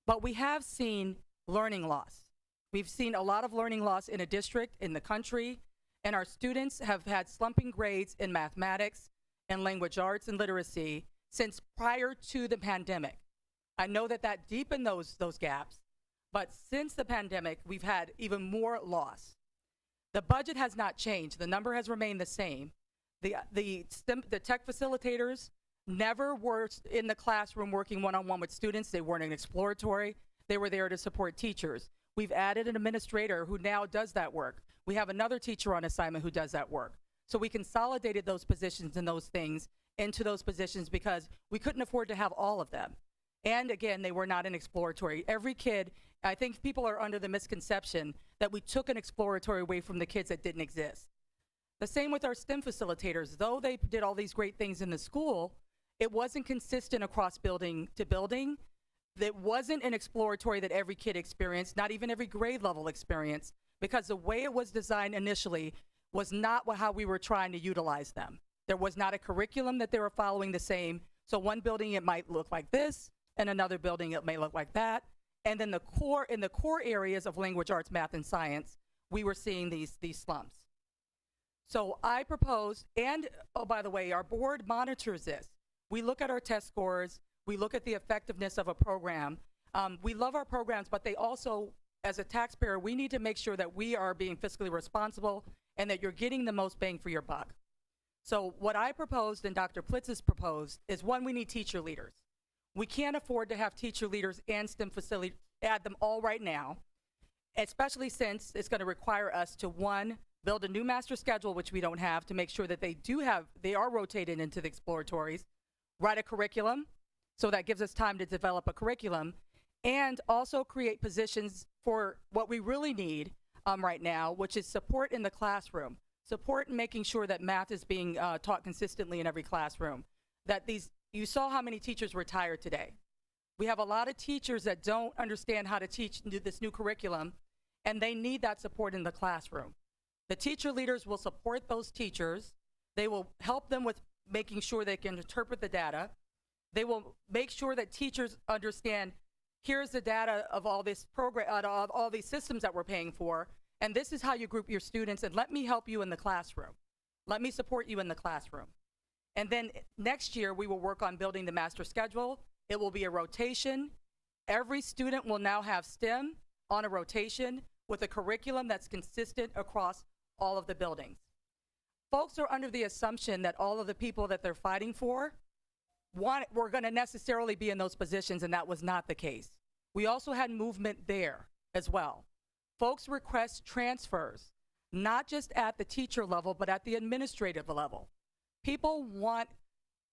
but we have seen learning loss. We've seen a lot of learning loss in a district, in the country, and our students have had slumping grades in mathematics and language arts and literacy since prior to the pandemic. I know that deepened those gaps, but since the pandemic, we've had even more loss. The budget has not changed. The number has remained the same. The tech facilitators never were in the classroom working one-on-one with students. They weren't an exploratory. They were there to support teachers. We've added an administrator who now does that work. We have another teacher on assignment who does that work. So we consolidated those positions and those things into those positions because we couldn't afford to have all of them. And again, they were not an exploratory. Every kid, I think people are under the misconception that we took an exploratory away from the kids that didn't exist. The same with our STEM facilitators. Though they did all these great things in the school, it wasn't consistent across building to building. It wasn't an exploratory that every kid experienced, not even every grade level experienced, because the way it was designed initially was not how we were trying to utilize them. There was not a curriculum that they were following the same. So one building, it might look like this, and another building, it may look like that. And then in the core areas of language arts, math, and science, we were seeing these slumps. So I propose, and oh, by the way, our board monitors this. We look at our test scores. We look at the effectiveness of a program. We love our programs, but they also, as a taxpayer, we need to make sure that we are being fiscally responsible and that you're getting the most bang for your buck. So what I proposed and Dr. Plitz has proposed is, one, we need teacher leaders. We can't afford to have teacher leaders and STEM facility, add them all right now, especially since it's going to require us to, one, build a new master schedule, which we don't have, to make sure that they are rotated into the exploratories, write a curriculum, so that gives us time to develop a curriculum, and also create positions for what we really need right now, which is support in the classroom, support in making sure that math is being taught consistently in every classroom. You saw how many teachers retired today. We have a lot of teachers that don't understand how to teach this new curriculum, and they need that support in the classroom. The teacher leaders will support those teachers. They will help them with making sure they can interpret the data. They will make sure that teachers understand, here's the data of all this program, of all these systems that we're paying for, and this is how you group your students, and let me help you in the classroom. Let me support you in the classroom. And then next year, we will work on building the master schedule. It will be a rotation. Every student will now have STEM on a rotation with a curriculum that's consistent across all of the buildings. Folks are under the assumption that all of the people that they're fighting for were going to necessarily be in those positions, and that was not the case. We also had movement there as well. Folks request transfers, not just at the teacher level, but at the administrative level. People want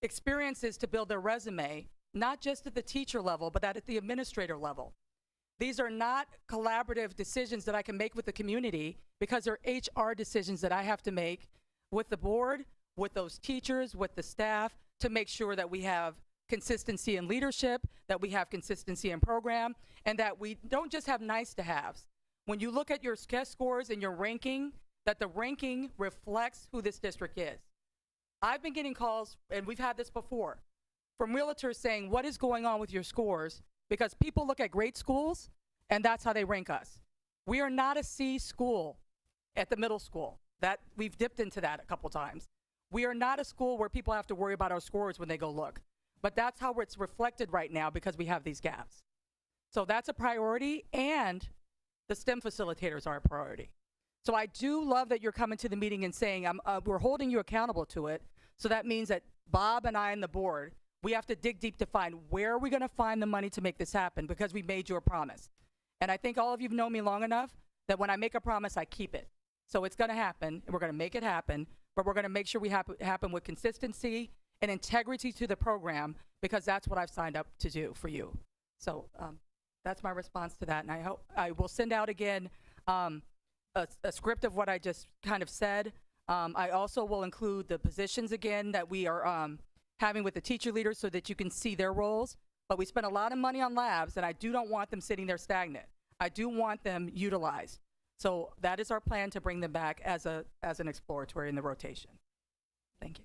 experiences to build their resume, not just at the teacher level, but at the administrator level. These are not collaborative decisions that I can make with the community, because they're HR decisions that I have to make with the board, with those teachers, with the staff, to make sure that we have consistency in leadership, that we have consistency in program, and that we don't just have nice to haves. When you look at your test scores and your ranking, that the ranking reflects who this district is. I've been getting calls, and we've had this before, from realtors saying, what is going on with your scores? Because people look at great schools, and that's how they rank us. We are not a C school at the middle school. That we've dipped into that a couple times. We are not a school where people have to worry about our scores when they go look. But that's how it's reflected right now, because we have these gaps. So that's a priority, and the STEM facilitators are a priority. So I do love that you're coming to the meeting and saying, we're holding you accountable to it. So that means that Bob and I and the board, we have to dig deep to find where are we going to find the money to make this happen, because we made you a promise. And I think all of you know me long enough that when I make a promise, I keep it. So it's going to happen, and we're going to make it happen, but we're going to make sure we happen with consistency and integrity to the program, because that's what I've signed up to do for you. So that's my response to that. And I hope I will send out again a script of what I just kind of said. I also will include the positions again that we are having with the teacher leaders, so that you can see their roles. But we spent a lot of money on labs, and I do not want them sitting there stagnant. I do want them utilized. So that is our plan, to bring them back as an exploratory in the rotation. Thank you.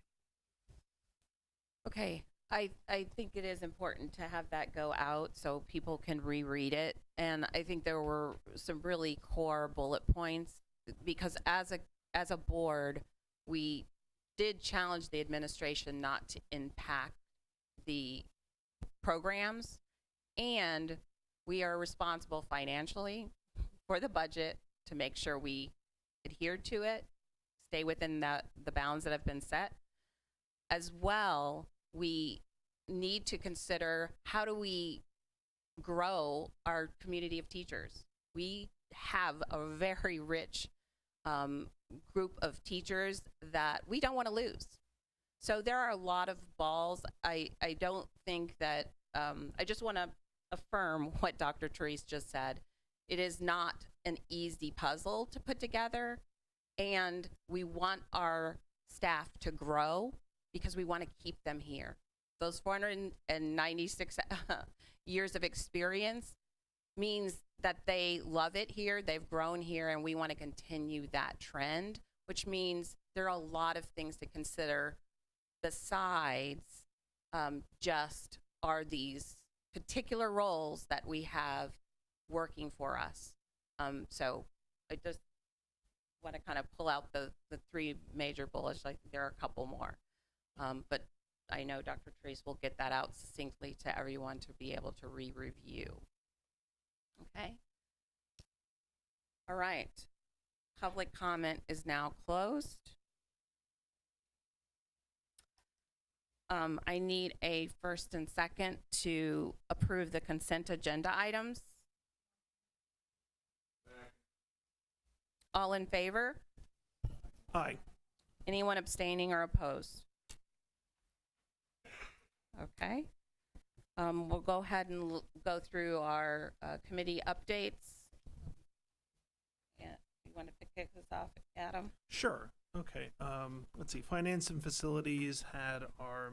Okay, I think it is important to have that go out so people can reread it. And I think there were some really core bullet points, because as a board, we did challenge the administration not to impact the programs, and we are responsible financially for the budget to make sure we adhere to it, stay within the bounds that have been set. As well, we need to consider, how do we grow our community of teachers? We have a very rich group of teachers that we don't want to lose. So there are a lot of balls. I don't think that, I just want to affirm what Dr. Therese just said. It is not an easy puzzle to put together, and we want our staff to grow because we want to keep them here. Those 496 years of experience means that they love it here, they've grown here, and we want to continue that trend, which means there are a lot of things to consider besides just are these particular roles that we have working for us. So I just want to kind of pull out the three major bullets. I think there are a couple more. But I know Dr. Therese will get that out succinctly to everyone to be able to re-review. Okay. All right. Public comment is now closed. I need a first and second to approve the consent agenda items. All in favor? Aye. Anyone abstaining or opposed? Okay. We'll go ahead and go through our committee updates. Yeah, you want to kick this off, Adam? Sure. Okay. Let's see. Finance and Facilities had our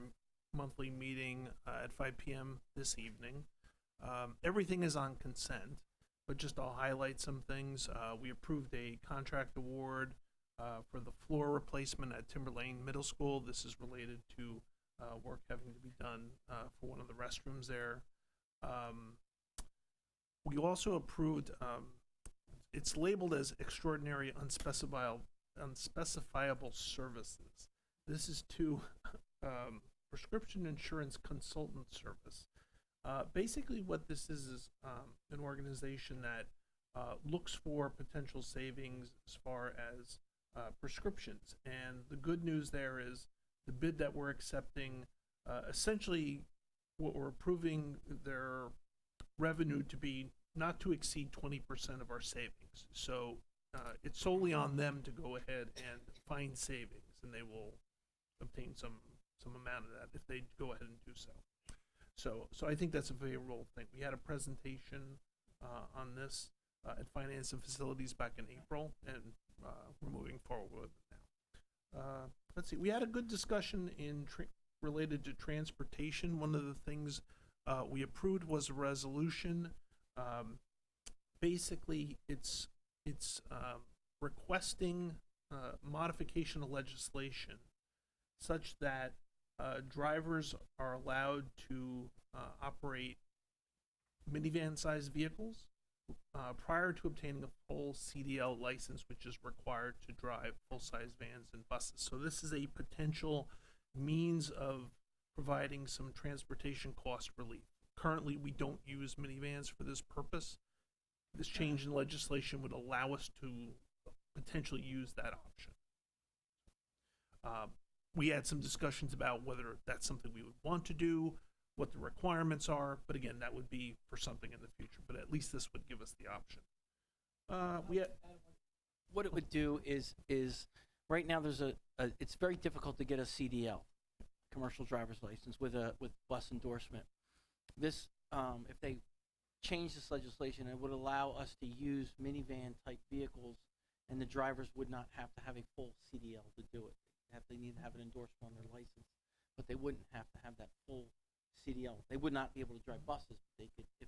monthly meeting at 5 p.m. this evening. Everything is on consent, but just I'll highlight some things. We approved a contract award for the floor replacement at Timberlane Middle School. This is related to work having to be done for one of the restrooms there. We also approved, it's labeled as extraordinary unspecifiable services. This is to prescription insurance consultant service. Basically what this is an organization that looks for potential savings as far as prescriptions. And the good news there is the bid that we're accepting, essentially what we're approving their revenue to be not to exceed 20% of our savings. So it's solely on them to go ahead and find savings, and they will obtain some amount of that if they go ahead and do so. So I think that's a favorable thing. We had a presentation on this at Finance and Facilities back in April, and we're moving forward with it now. Let's see. We had a good discussion related to transportation. One of the things we approved was a resolution. Basically, it's requesting modification of legislation such that drivers are allowed to operate minivan-sized vehicles prior to obtaining a full CDL license, which is required to drive full-size vans and buses. So this is a potential means of providing some transportation cost relief. Currently, we don't use minivans for this purpose. This change in legislation would allow us to potentially use that option. We had some discussions about whether that's something we would want to do, what the requirements are, but again, that would be for something in the future, but at least this would give us the option. What it would do is right now there's it's very difficult to get a CDL, commercial driver's license, with bus endorsement. This, if they change this legislation, it would allow us to use minivan type vehicles, and the drivers would not have to have a full CDL to do it. They need to have an endorsement on their license, but they wouldn't have to have that full CDL. They would not be able to drive buses. They could, if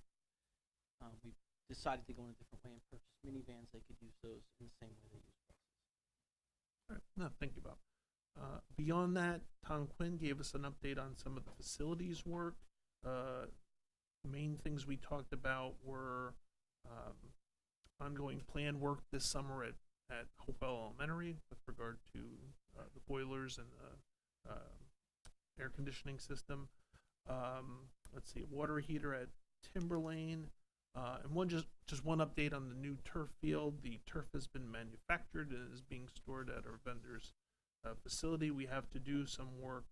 we decided to go in a different way and purchase minivans, they could use those in the same way they use buses. All right. No, thank you, Bob. Beyond that, Tom Quinn gave us an update on some of the facilities work. Main things we talked about were ongoing planned work this summer at Hopewell Elementary with regard to the boilers and the air conditioning system. Let's see, a water heater at Timberlane. And just one update on the new turf field. The turf has been manufactured and is being stored at our vendor's facility. We have to do some work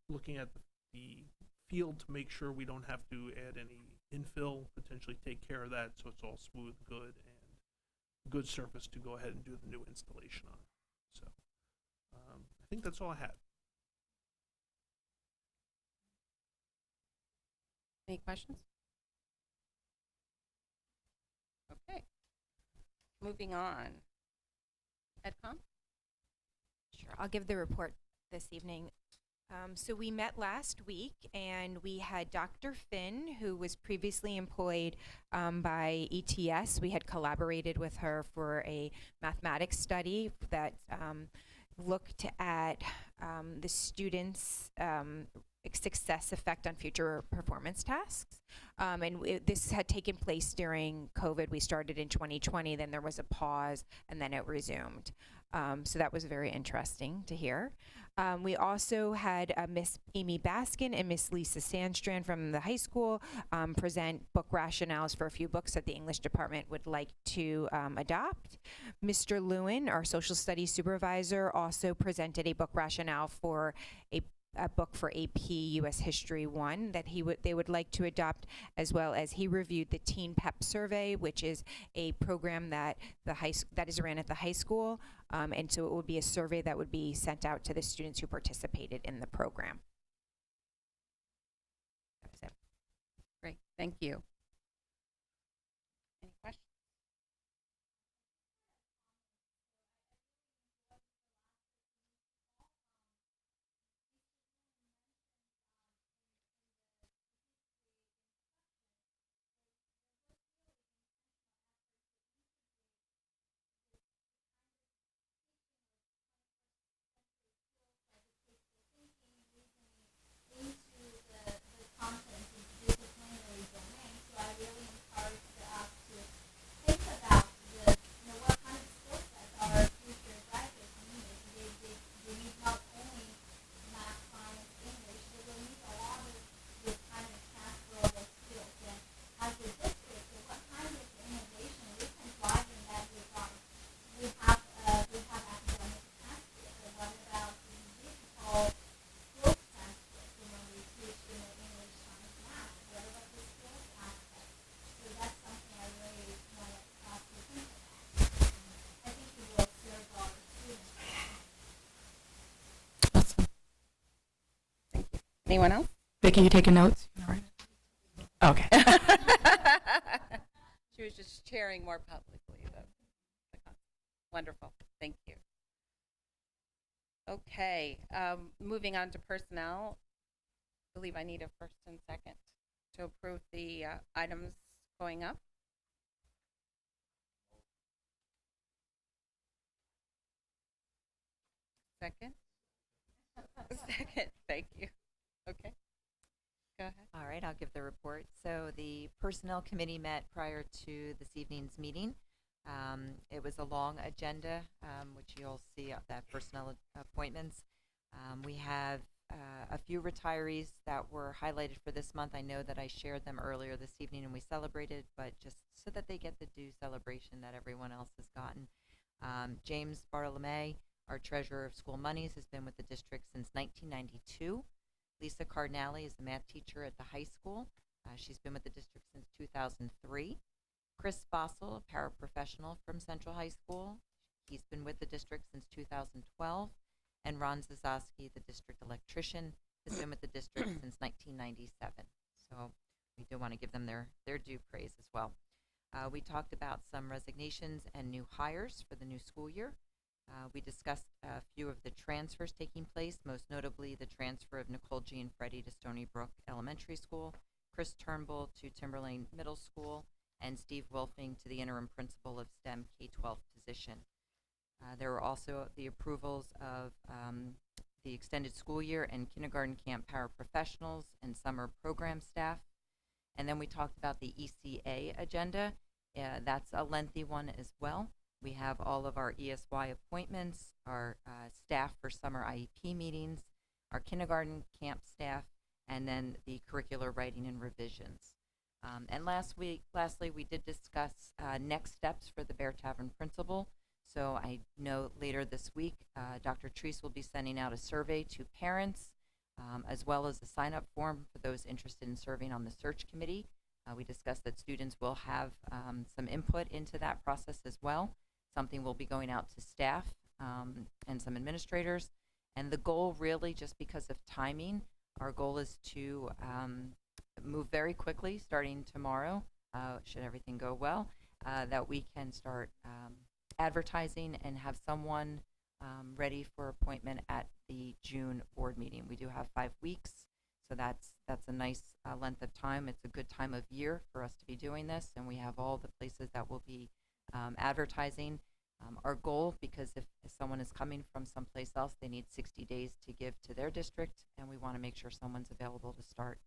looking at the field to make sure we don't have to add any infill, potentially take care of that so it's all smooth, good, and good surface to go ahead and do the new installation on. So I think that's all I had. Any questions? Okay. Moving on. EdCom? Sure, I'll give the report this evening. So we met last week, and we had Dr. Finn, who was previously employed by ETS. We had collaborated with her for a mathematics study that looked at the students' success effect on future performance tasks. This had taken place during COVID. We started in 2020, then there was a pause, and then it resumed. So that was very interesting to hear. We also had Miss Amy Baskin and Miss Lisa Sandstrand from the high school present book rationales for a few books that the English department would like to adopt. Mr. Lewin, our social studies supervisor, also presented a book rationale for a book for AP U.S. History 1 that they would like to adopt, as well as he reviewed the Teen PEP survey, which is a program that that is ran at the high school, and so it would be a survey that would be sent out to the students who participated in the program. That was it. Great, thank you. Any questions? Anyone else? Vicki, you taking notes? Okay. She was just sharing more publicly. Wonderful. Thank you. Okay. Moving on to personnel. I believe I need a first and second to approve the items going up. Second? Second. Thank you. Okay. Go ahead. All right, I'll give the report. So the Personnel Committee met prior to this evening's meeting. It was a long agenda, which you'll see that personnel appointments. We have a few retirees that were highlighted for this month. I know that I shared them earlier this evening and we celebrated, but just so that they get the due celebration that everyone else has gotten. James Bartolome, our treasurer of school monies, has been with the district since 1992. Lisa Cardinale is a math teacher at the high school. She's been with the district since 2003. Chris Bossel, a paraprofessional from Central High School. He's been with the district since 2012. And Ron Zazowski, the district electrician, has been with the district since 1997. So we do want to give them their due praise as well. We talked about some resignations and new hires for the new school year. We discussed a few of the transfers taking place, most notably the transfer of Nicole Jean Freddy to Stony Brook Elementary School, Chris Turnbull to Timberlane Middle School, and Steve Wolfing to the interim principal of STEM K-12 position. There were also the approvals of the extended school year and kindergarten camp paraprofessionals and summer program staff. And then we talked about the ECA agenda. That's a lengthy one as well. We have all of our ESY appointments, our staff for summer IEP meetings, our kindergarten camp staff, and then the curricular writing and revisions. And lastly, we did discuss next steps for the Bear Tavern principal. So I know later this week, Dr. Treese will be sending out a survey to parents, as well as a sign-up form for those interested in serving on the search committee. We discussed that students will have some input into that process as well. Something will be going out to staff and some administrators. And the goal really, just because of timing, our goal is to move very quickly starting tomorrow, should everything go well, that we can start advertising and have someone ready for appointment at the June board meeting. We do have 5 weeks, so that's a nice length of time. It's a good time of year for us to be doing this, and we have all the places that will be advertising. Our goal, because if someone is coming from someplace else, they need 60 days to give to their district, and we want to make sure someone's available to start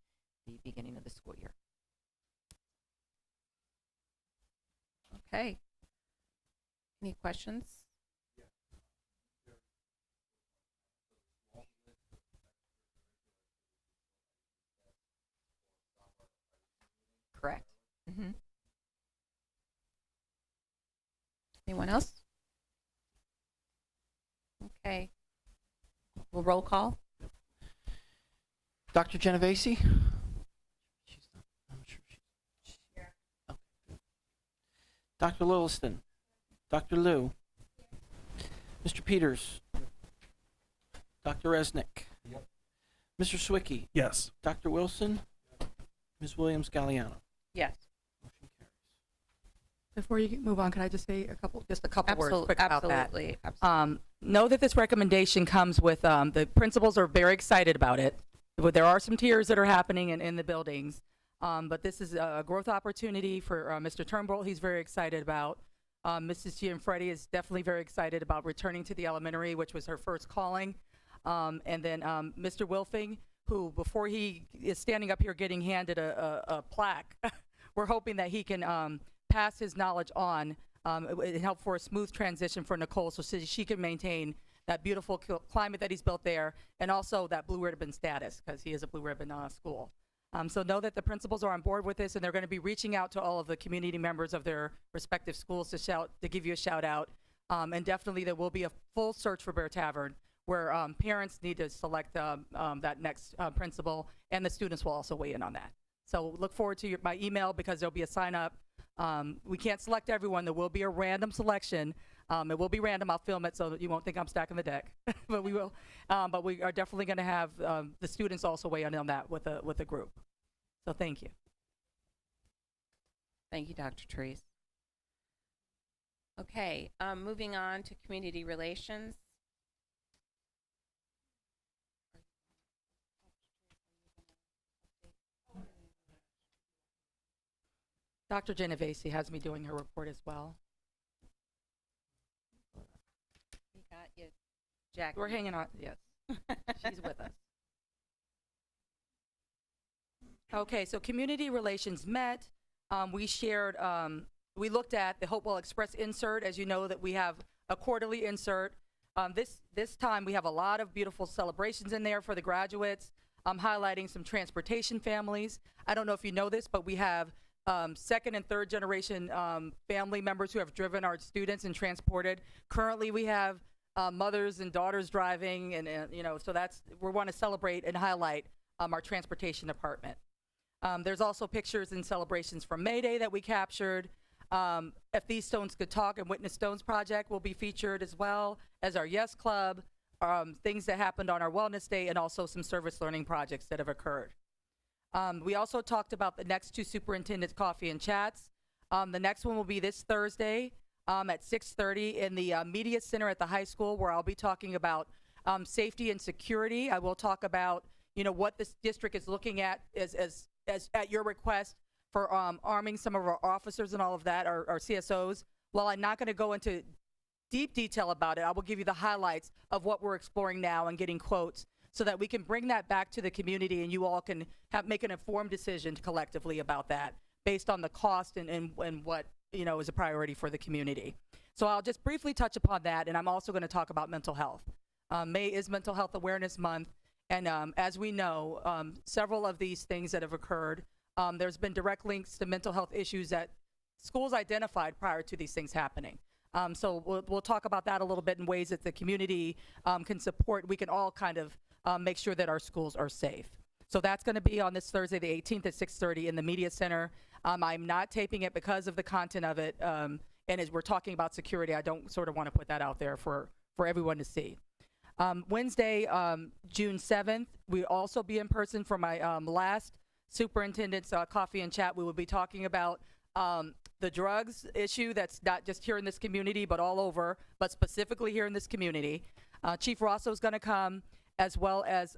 the beginning of the school year. Okay. Any questions? Correct. Mm-hmm. Anyone else? Okay. We'll roll call. Dr. Genovese? She's not. I'm sure she's here. Okay. Dr. Lilliston? Dr. Liu? Mr. Peters? Dr. Resnick? Yep. Mr. Swicky? Yes. Dr. Wilson? Ms. Williams-Galliano? Yes. Before you move on, can I just say a couple words quick about that? Absolutely. Know that this recommendation comes with, the principals are very excited about it. There are some tears that are happening in the buildings, but this is a growth opportunity for Mr. Turnbull. He's very excited about. Mrs. Gianfredi is definitely very excited about returning to the elementary, which was her first calling. And then Mr. Wilfing, who before he is standing up here getting handed a plaque, we're hoping that he can pass his knowledge on and help for a smooth transition for Nicole so she can maintain that beautiful climate that he's built there, and also that blue ribbon status, because he is a blue ribbon school. So know that the principals are on board with this, and they're going to be reaching out to all of the community members of their respective schools to give you a shout out. And definitely there will be a full search for Bear Tavern, where parents need to select that next principal, and the students will also weigh in on that. So look forward to my email, because there'll be a sign up. We can't select everyone. There will be a random selection. It will be random. I'll film it so that you won't think I'm stacking the deck, but we will. But we are definitely going to have the students also weigh in on that with a group. So thank you. Thank you, Dr. Therese. Okay, moving on to community relations. Dr. Genovese has me doing her report as well. We got you, Jack. We're hanging on. Yes, she's with us. Okay, so community relations met. We shared, we looked at the Hopewell Express insert. As you know, that we have a quarterly insert. This time we have a lot of beautiful celebrations in there for the graduates, highlighting some transportation families. I don't know if you know this, but we have second and third generation family members who have driven our students and transported. Currently, we have mothers and daughters driving, and so we want to celebrate and highlight our transportation department. There's also pictures and celebrations from May Day that we captured. If These Stones Could Talk and Witness Stones Project will be featured, as well as our Yes Club, things that happened on our Wellness Day, and also some service learning projects that have occurred. We also talked about the next two superintendent's coffee and chats. The next one will be this Thursday at 6:30 in the media center at the high school, where I'll be talking about safety and security. I will talk about what this district is looking at as at your request for arming some of our officers and all of that, our CSOs. While I'm not going to go into deep detail about it, I will give you the highlights of what we're exploring now and getting quotes, so that we can bring that back to the community, and you all can make an informed decision collectively about that based on the cost and what is a priority for the community. So I'll just briefly touch upon that, and I'm also going to talk about mental health. May is Mental Health Awareness Month, and as we know, several of these things that have occurred, there's been direct links to mental health issues that schools identified prior to these things happening. So we'll talk about that a little bit in ways that the community can support. We can all kind of make sure that our schools are safe. So that's going to be on this Thursday, the 18th at 6:30 in the media center. I'm not taping it because of the content of it. And as we're talking about security, I don't sort of want to put that out there for everyone to see. Wednesday, June 7th, we also be in person for my last superintendent's coffee and chat. We will be talking about the drugs issue that's not just here in this community, but all over, but specifically here in this community. Chief Rosso is going to come, as well as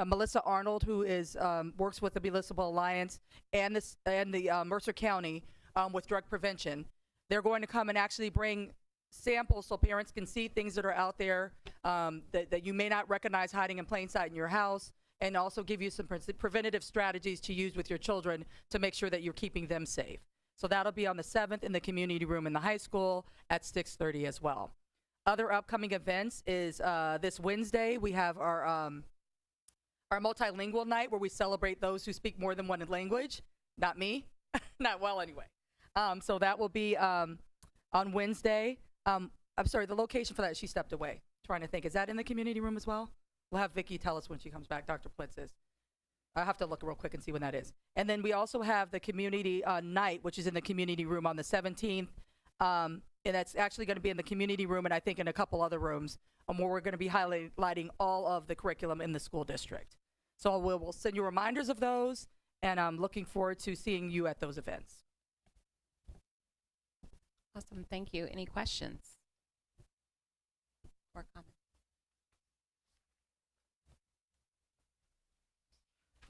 Melissa Arnold, who is works with the Municipal Alliance and the Mercer County with drug prevention. They're going to come and actually bring samples so parents can see things that are out there that you may not recognize hiding in plain sight in your house, and also give you some preventative strategies to use with your children to make sure that you're keeping them safe. So that'll be on the 7th in the community room in the high school at 6:30 as well. Other upcoming events is this Wednesday, we have our multilingual night where we celebrate those who speak more than one language. Not me, not well anyway. So that will be on Wednesday. I'm sorry, the location for that, she stepped away. Trying to think, is that in the community room as well? We'll have Vicki tell us when she comes back, Dr. Plitz is. I have to look real quick and see when that is. And then we also have the community night, which is in the community room on the 17th. And that's actually going to be in the community room and I think in a couple other rooms where we're going to be highlighting all of the curriculum in the school district. So we'll send you reminders of those, and I'm looking forward to seeing you at those events. Awesome, thank you. Any questions or comments?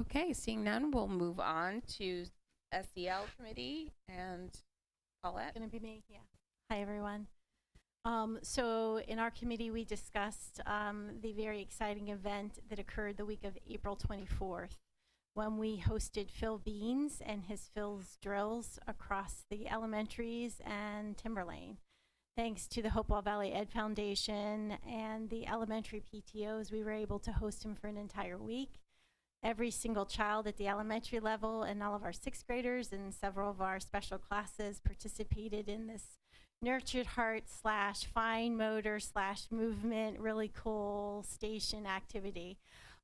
Okay, seeing none, we'll move on to SEL committee and Paulette. Going to be me, yeah. Hi, everyone. So in our committee, we discussed the very exciting event that occurred the week of April 24th when we hosted Phil Beans and his Phil's Drills across the elementaries and Timberlane. Thanks to the Hopewell Valley Ed Foundation and the elementary PTOs, we were able to host him for an entire week. Every single child at the elementary level and all of our 6th graders and several of our special classes participated in this nurtured heart / fine motor / movement, really cool station activity.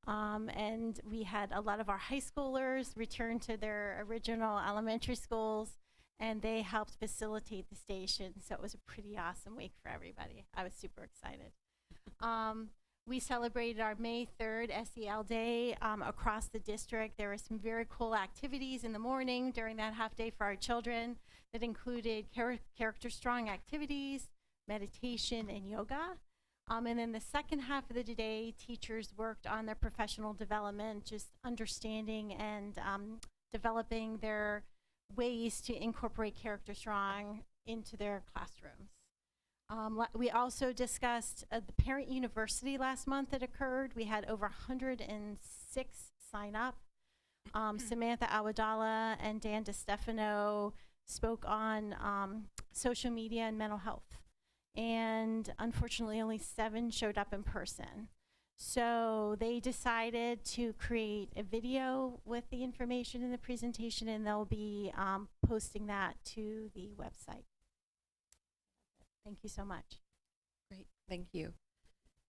And we had a lot of our high schoolers return to their original elementary schools, and they helped facilitate the station. So it was a pretty awesome week for everybody. I was super excited. We celebrated our May 3rd SEL Day across the district. There were some very cool activities in the morning during that half day for our children that included character strong activities, meditation, and yoga. And then the second half of the day, teachers worked on their professional development, just understanding and developing their ways to incorporate character strong into their classrooms. We also discussed the Parent University last month that occurred. We had over 106 sign up. Samantha Awadala and Dan DeStefano spoke on social media and mental health. And unfortunately, only 7 showed up in person. So they decided to create a video with the information in the presentation, and they'll be posting that to the website. Thank you so much. Great, thank you.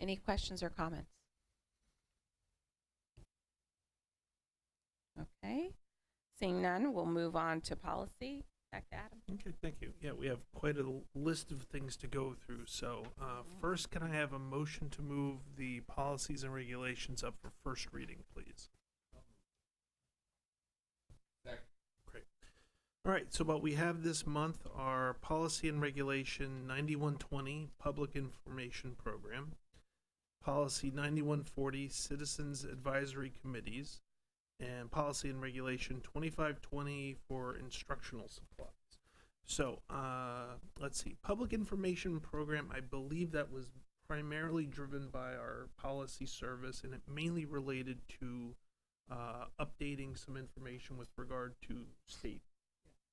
Any questions or comments? Okay, seeing none, we'll move on to policy. Back to Adam. Okay, thank you. Yeah, we have quite a list of things to go through. So first, can I have a motion to move the policies and regulations up for first reading, please? Great. All right, so what we have this month are Policy and Regulation 9120, Public Information Program, Policy 9140, Citizens Advisory Committees, and Policy and Regulation 2520 for Instructional Supplies. So let's see, Public Information Program, I believe that was primarily driven by our policy service, and it mainly related to updating some information with regard to state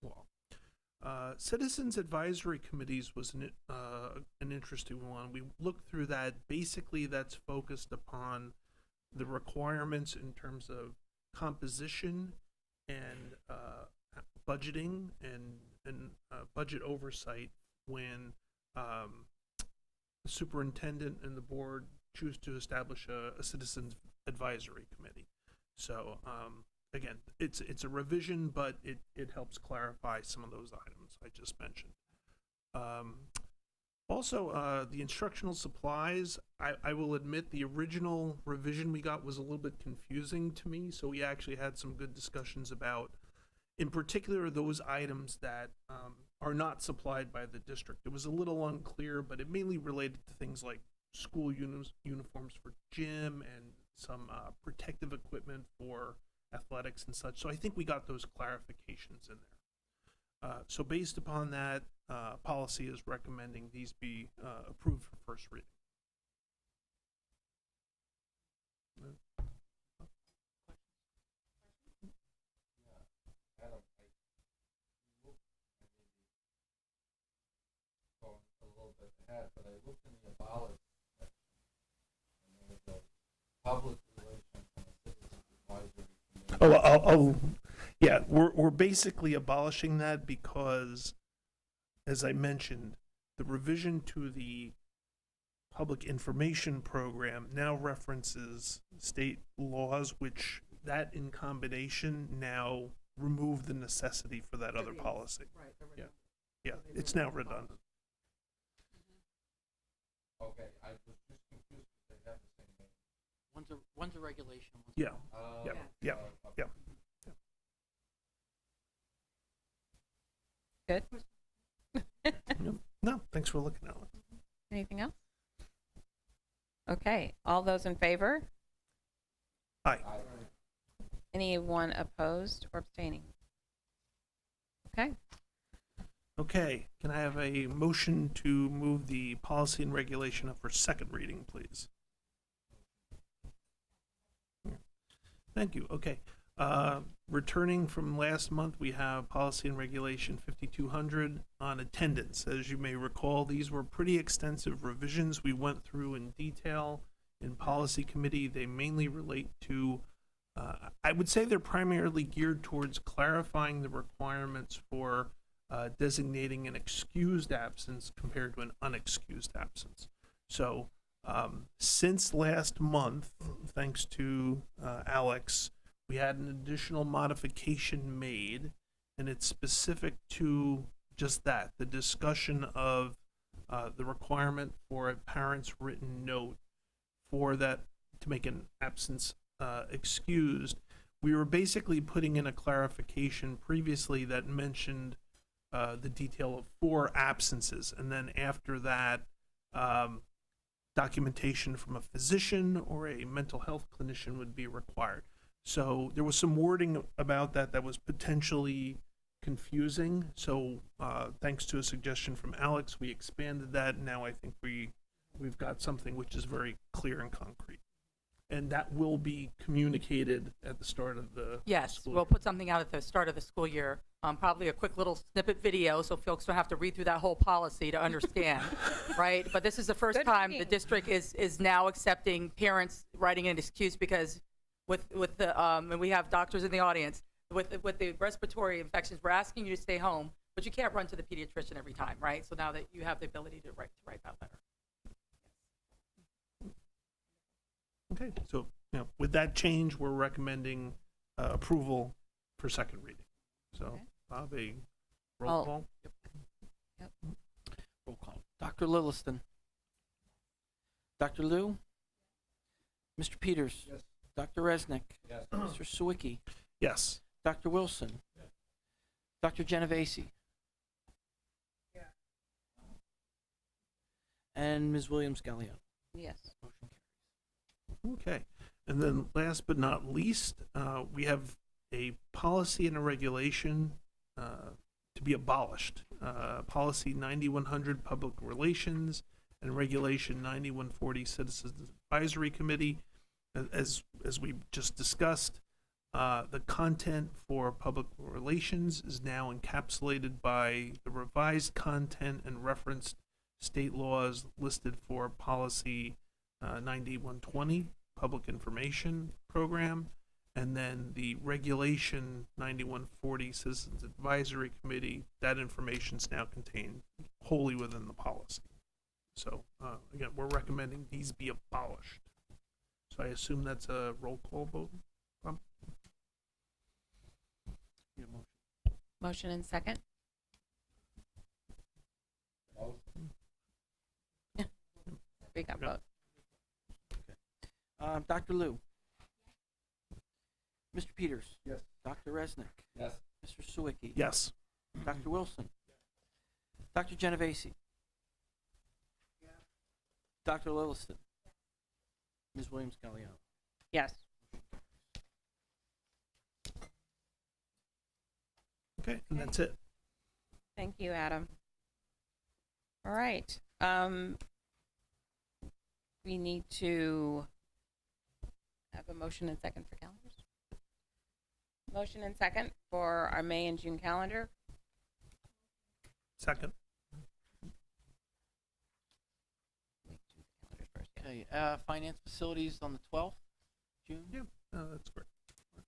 law. Citizens Advisory Committees was an interesting one. We looked through that. Basically, that's focused upon the requirements in terms of composition and budgeting and budget oversight when the superintendent and the board choose to establish a citizens advisory committee. So again, it's a revision, but it helps clarify some of those items I just mentioned. Also, the instructional supplies, I will admit the original revision we got was a little bit confusing to me, so we actually had some good discussions about, in particular, those items that are not supplied by the district. It was a little unclear, but it mainly related to things like school uniforms for gym and some protective equipment for athletics and such. So I think we got those clarifications in there. So based upon that, policy is recommending these be approved for first reading. A little bit ahead, but I looked in the abolish section, and there was a public relations and a citizens advisory committee. Yeah, we're basically abolishing that because, as I mentioned, the revision to the public information program now references state laws, which that in combination now remove the necessity for that other policy. Yeah, yeah, it's now redundant. Okay, I was just confused because they have the same name. One's a regulation. Yeah, yeah. Good. No, thanks for looking at it. Anything else? Okay, all those in favor? Aye. Anyone opposed or abstaining? Okay. Okay, can I have a motion to move the policy and regulation up for second reading, please? Thank you. Okay. Returning from last month, we have policy and regulation 5200 on attendance. As you may recall, these were pretty extensive revisions we went through in detail in policy committee. They mainly relate to, I would say they're primarily geared towards clarifying the requirements for designating an excused absence compared to an unexcused absence. So since last month, thanks to Alex, we had an additional modification made, and it's specific to just that, the discussion of the requirement for a parent's written note for that to make an absence excused. We were basically putting in a clarification previously that mentioned the detail of 4 absences, and then after that, documentation from a physician or a mental health clinician would be required. So there was some wording about that that was potentially confusing. So thanks to a suggestion from Alex, we expanded that. Now I think we've got something which is very clear and concrete. And that will be communicated at the start of the Yes, school we'll year. put something out at the start of the school year, probably a quick little snippet video so folks don't have to read through that whole policy to understand, right? But this is the first time the district is now accepting parents writing an excuse because with the, and we have doctors in the audience, with the respiratory infections, we're asking you to stay home, but you can't run to the pediatrician every time, right? So now that you have the ability to write that letter. Okay, so with that change, we're recommending approval for second reading. So Bob, a roll call. Yep. Roll call. Dr. Lilliston. Dr. Liu. Mr. Peters. Yes. Dr. Resnick. Yes. Mr. Sawicki. Yes. Dr. Wilson. Yes. Dr. Genovese. And Ms. Williams-Galliano. Yes. Motion carries. Okay, and then last but not least, we have a policy and a regulation to be abolished. Policy 9100 Public Relations and Regulation 9140 Citizens Advisory Committee. As we just discussed, the content for public relations is now encapsulated by the revised content and referenced state laws listed for policy 9120 Public Information Program, and then the regulation 9140 Citizens Advisory Committee. That information is now contained wholly within the policy. So again, we're recommending these be abolished. So I assume that's a roll call vote. Need a motion. Motion and second? Speak up, vote. Dr. Liu. Mr. Peters. Yes. Dr. Resnick. Yes. Mr. Sawicki. Yes. Dr. Wilson. Dr. Genovese. Dr. Lilliston. Ms. Williams-Galliano. Yes. Okay, and that's it. Thank you, Adam. All right. We need to have a motion and second for calendars. Motion and second for our May and June calendar. Second. Okay, finance facilities on the 12th, June? Yeah, that's great.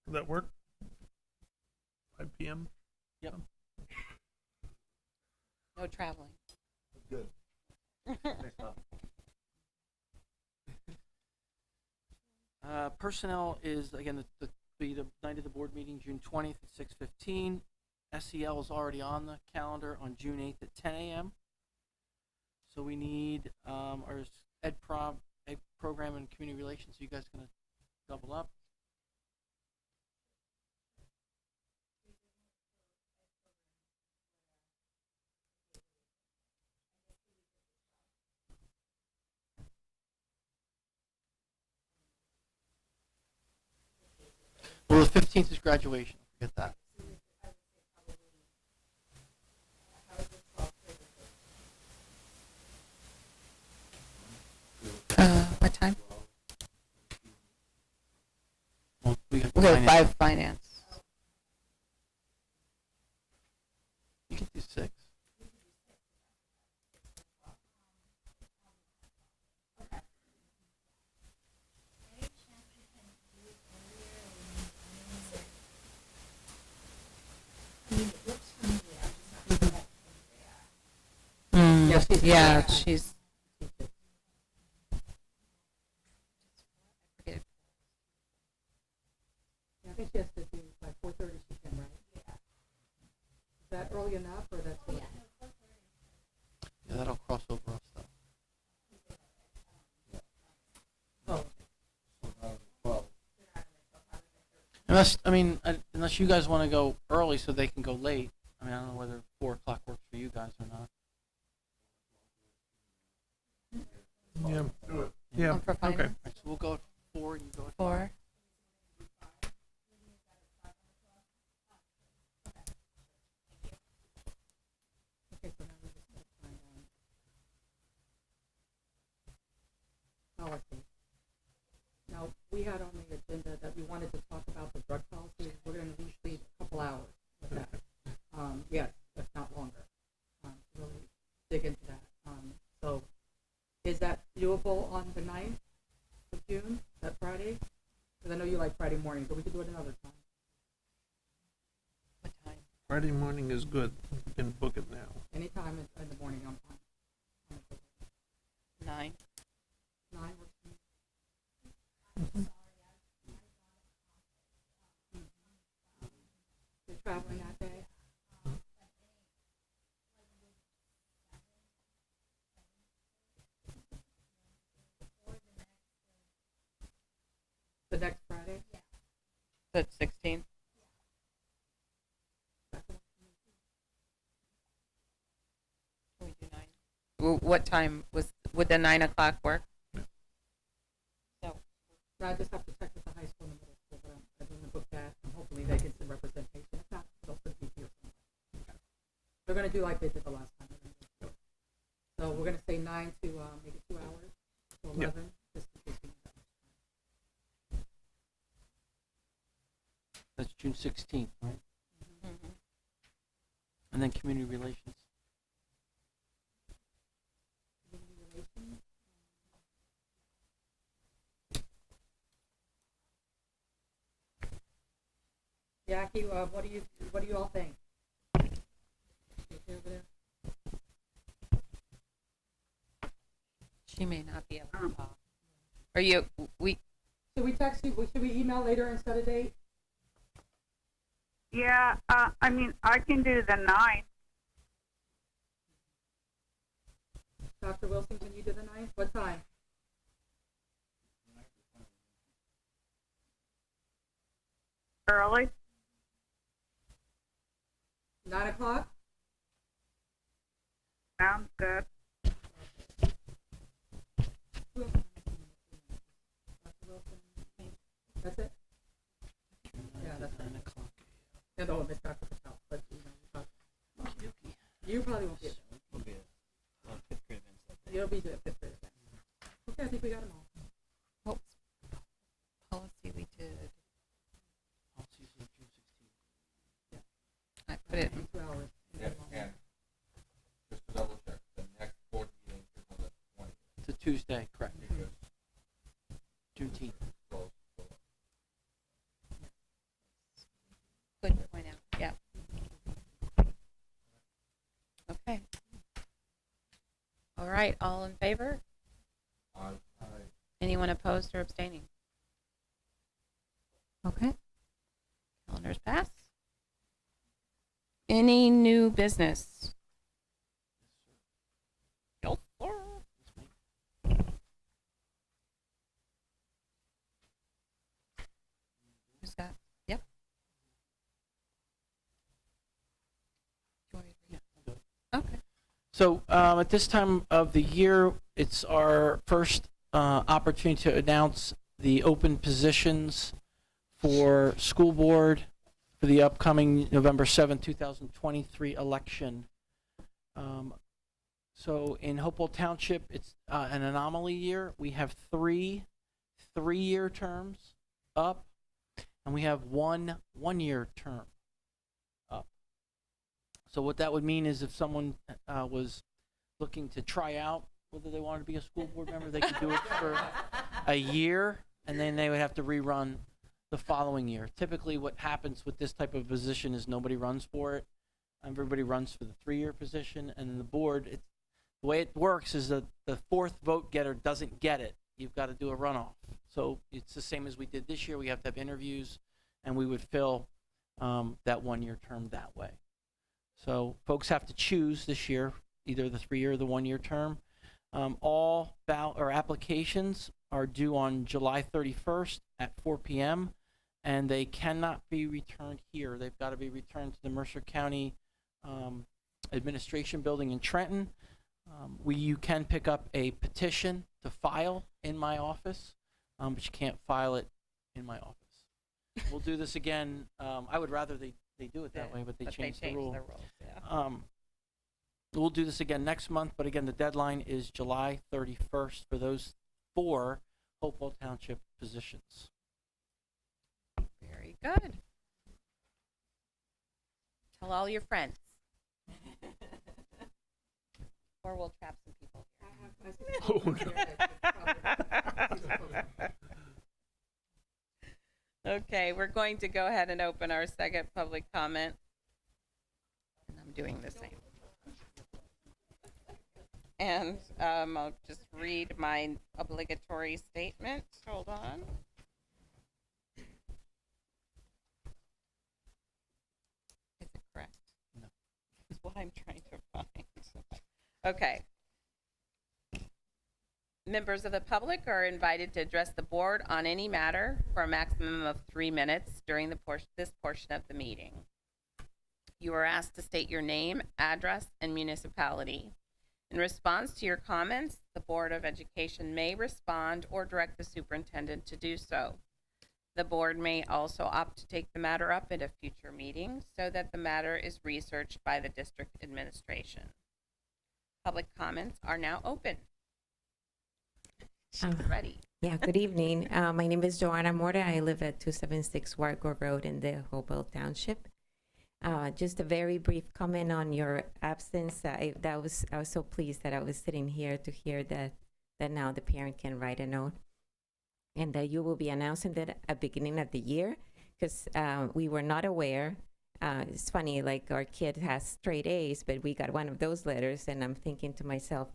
Will that work? 5 p.m.? Yep. No traveling. Good. Personnel is, again, the night of the board meeting, June 20th at 6:15. SEL is already on the calendar on June 8th at 10 a.m. So we need our ed program and community relations. You guys gonna double up? Well, the 15th is graduation. Forget that. What time? Well, we have Okay, finance. 5 finance. You can do 6. Yeah, she's. I think she has to do by 4:30 she can, right? Yeah. Is that early enough or that's? Yeah, that'll cross over us though. Unless you guys want to go early so they can go late. I don't know whether 4 o'clock works for you guys or not. Yeah. Do it. Yeah. For finance? Okay. Right, so we'll go at 4 and you go at 4. Okay, so now we just gotta find out. Oh, I see. Now, we had on the agenda that we wanted to talk about the drug policy. We're gonna usually a couple hours with that. Yes, if not longer. To really dig into that. So, is that doable on the 9th of June, that Friday? Because I know you like Friday mornings, but we could do it another time. What time? Friday morning is good. You can book it now. Anytime in the morning, I'm fine. 9. 9 works for me. You're traveling that day? The next Friday? Yeah. That's 16. Can we do 9? What time would the 9 o'clock work? So. I just have to check with the high school and the middle school, but I'm going to book that, and hopefully they get some representation. If not, they'll put me here somewhere. They're going to do like they did the last time. So we're going to say 9 to maybe 2 hours, to 11, just in case we need that much time. That's June 16th, right? Mm-hmm. And then community relations. Community relations? Jackie, what do you all think? Over there? She may not be able to talk. Are you, Should we text you, should we email later and set a date? Yeah, I can do the 9th. Dr. Wilson, can you do the 9th? What time? Early. 9 o'clock? Sounds good. That's it? Yeah, that's 9 o'clock. Yeah, no, Miss Dr. Patel, but you know, you probably won't be able to. You'll be good. Okay, I think we got them all. Oops. Policy we did. Policies of June 16th. I put it. 2 hours. And just to double check, the next board meeting is on the 20th. It's a Tuesday, correct? Juneteenth. Good point out. Yeah. Okay. All right. All in favor? Anyone opposed or abstaining? Okay. Calendars pass. Any new business? Yes, sir. Who's that? Yep. Do you want me to read it? Okay. So at this time of the year, it's our first opportunity to announce the open positions for school board for the upcoming November 7, 2023 election. So in Hopewell Township, it's an anomaly year. We have three-year terms up, and we have one-year term up. So what that would mean is if someone was looking to try out whether they wanted to be a school board member, they could do it for a year, and then they would have to rerun the following year. Typically what happens with this type of position is nobody runs for it. Everybody runs for the 3-year position, and then the board, the way it works is that the fourth vote getter doesn't get it. You've got to do a runoff. So it's the same as we did this year. We have to have interviews, and we would fill that 1-year term that way. So folks have to choose this year, either the 3-year or the 1-year term. All applications are due on July 31st at 4 p.m. and they cannot be returned here. They've got to be returned to the Mercer County Administration Building in Trenton. You can pick up a petition to file in my office, but you can't file it in my office. We'll do this again. I would rather they do it that way, but they changed the rule. Their rules, yeah. We'll do this again next month, but again, the deadline is July 31st for those 4 Hopewell Township positions. Very good. Tell all your friends. Or we'll trap some people here. Okay, we're going to go ahead and open our second public comment. And I'm doing the same. And I'll just read my obligatory statement. Hold on. Is it correct? No. That's what I'm trying to find. Okay. Members of the public are invited to address the board on any matter for a maximum of 3 minutes during this portion of the meeting. You are asked to state your name, address, and municipality. In response to your comments, the Board of Education may respond or direct the superintendent to do so. The board may also opt to take the matter up at a future meeting so that the matter is researched by the district administration. Public comments are now open. Ready. Yeah, good evening. My name is Joanna Mora. I live at 276 Wargo Road in the Hopewell Township. Just a very brief comment on your absence. I was so pleased that I was sitting here to hear that now the parent can write a note, and that you will be announcing that at the beginning of the year, because we were not aware. It's funny, like our kid has straight A's, but we got one of those letters, and I'm thinking to myself,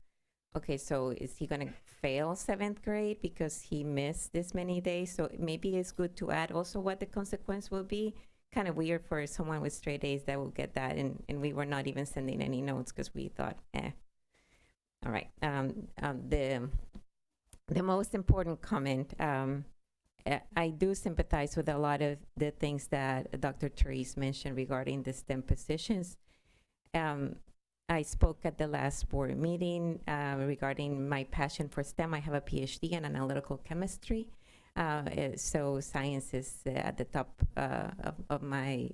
okay, so is he going to fail 7th grade because he missed this many days? So maybe it's good to add also what the consequence will be. Kind of weird for someone with straight A's that will get that, and we were not even sending any notes because we thought, All right. The most important comment, I do sympathize with a lot of the things that Dr. Therese mentioned regarding the STEM positions. I spoke at the last board meeting regarding my passion for STEM. I have a PhD in analytical chemistry. So science is at the top of my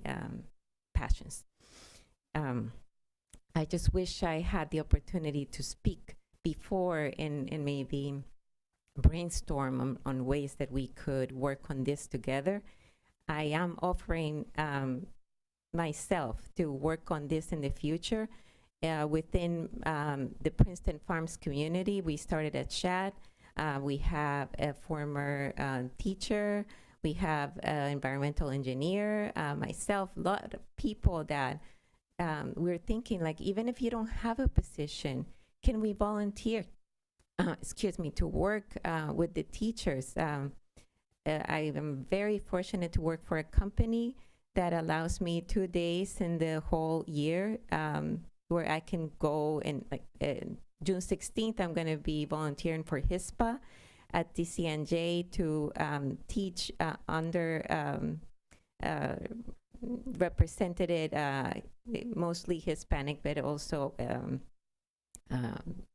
passions. I just wish I had the opportunity to speak before and maybe brainstorm on ways that we could work on this together. I am offering myself to work on this in the future. Within the Princeton Farms community, we started a chat. We have a former teacher. We have an environmental engineer, myself, a lot of people that we're thinking, like, even if you don't have a position, can we volunteer, to work with the teachers? I am very fortunate to work for a company that allows me 2 days in the whole year where I can go, and June 16th, I'm going to be volunteering for HISPA at TCNJ to teach under represented, mostly Hispanic, but also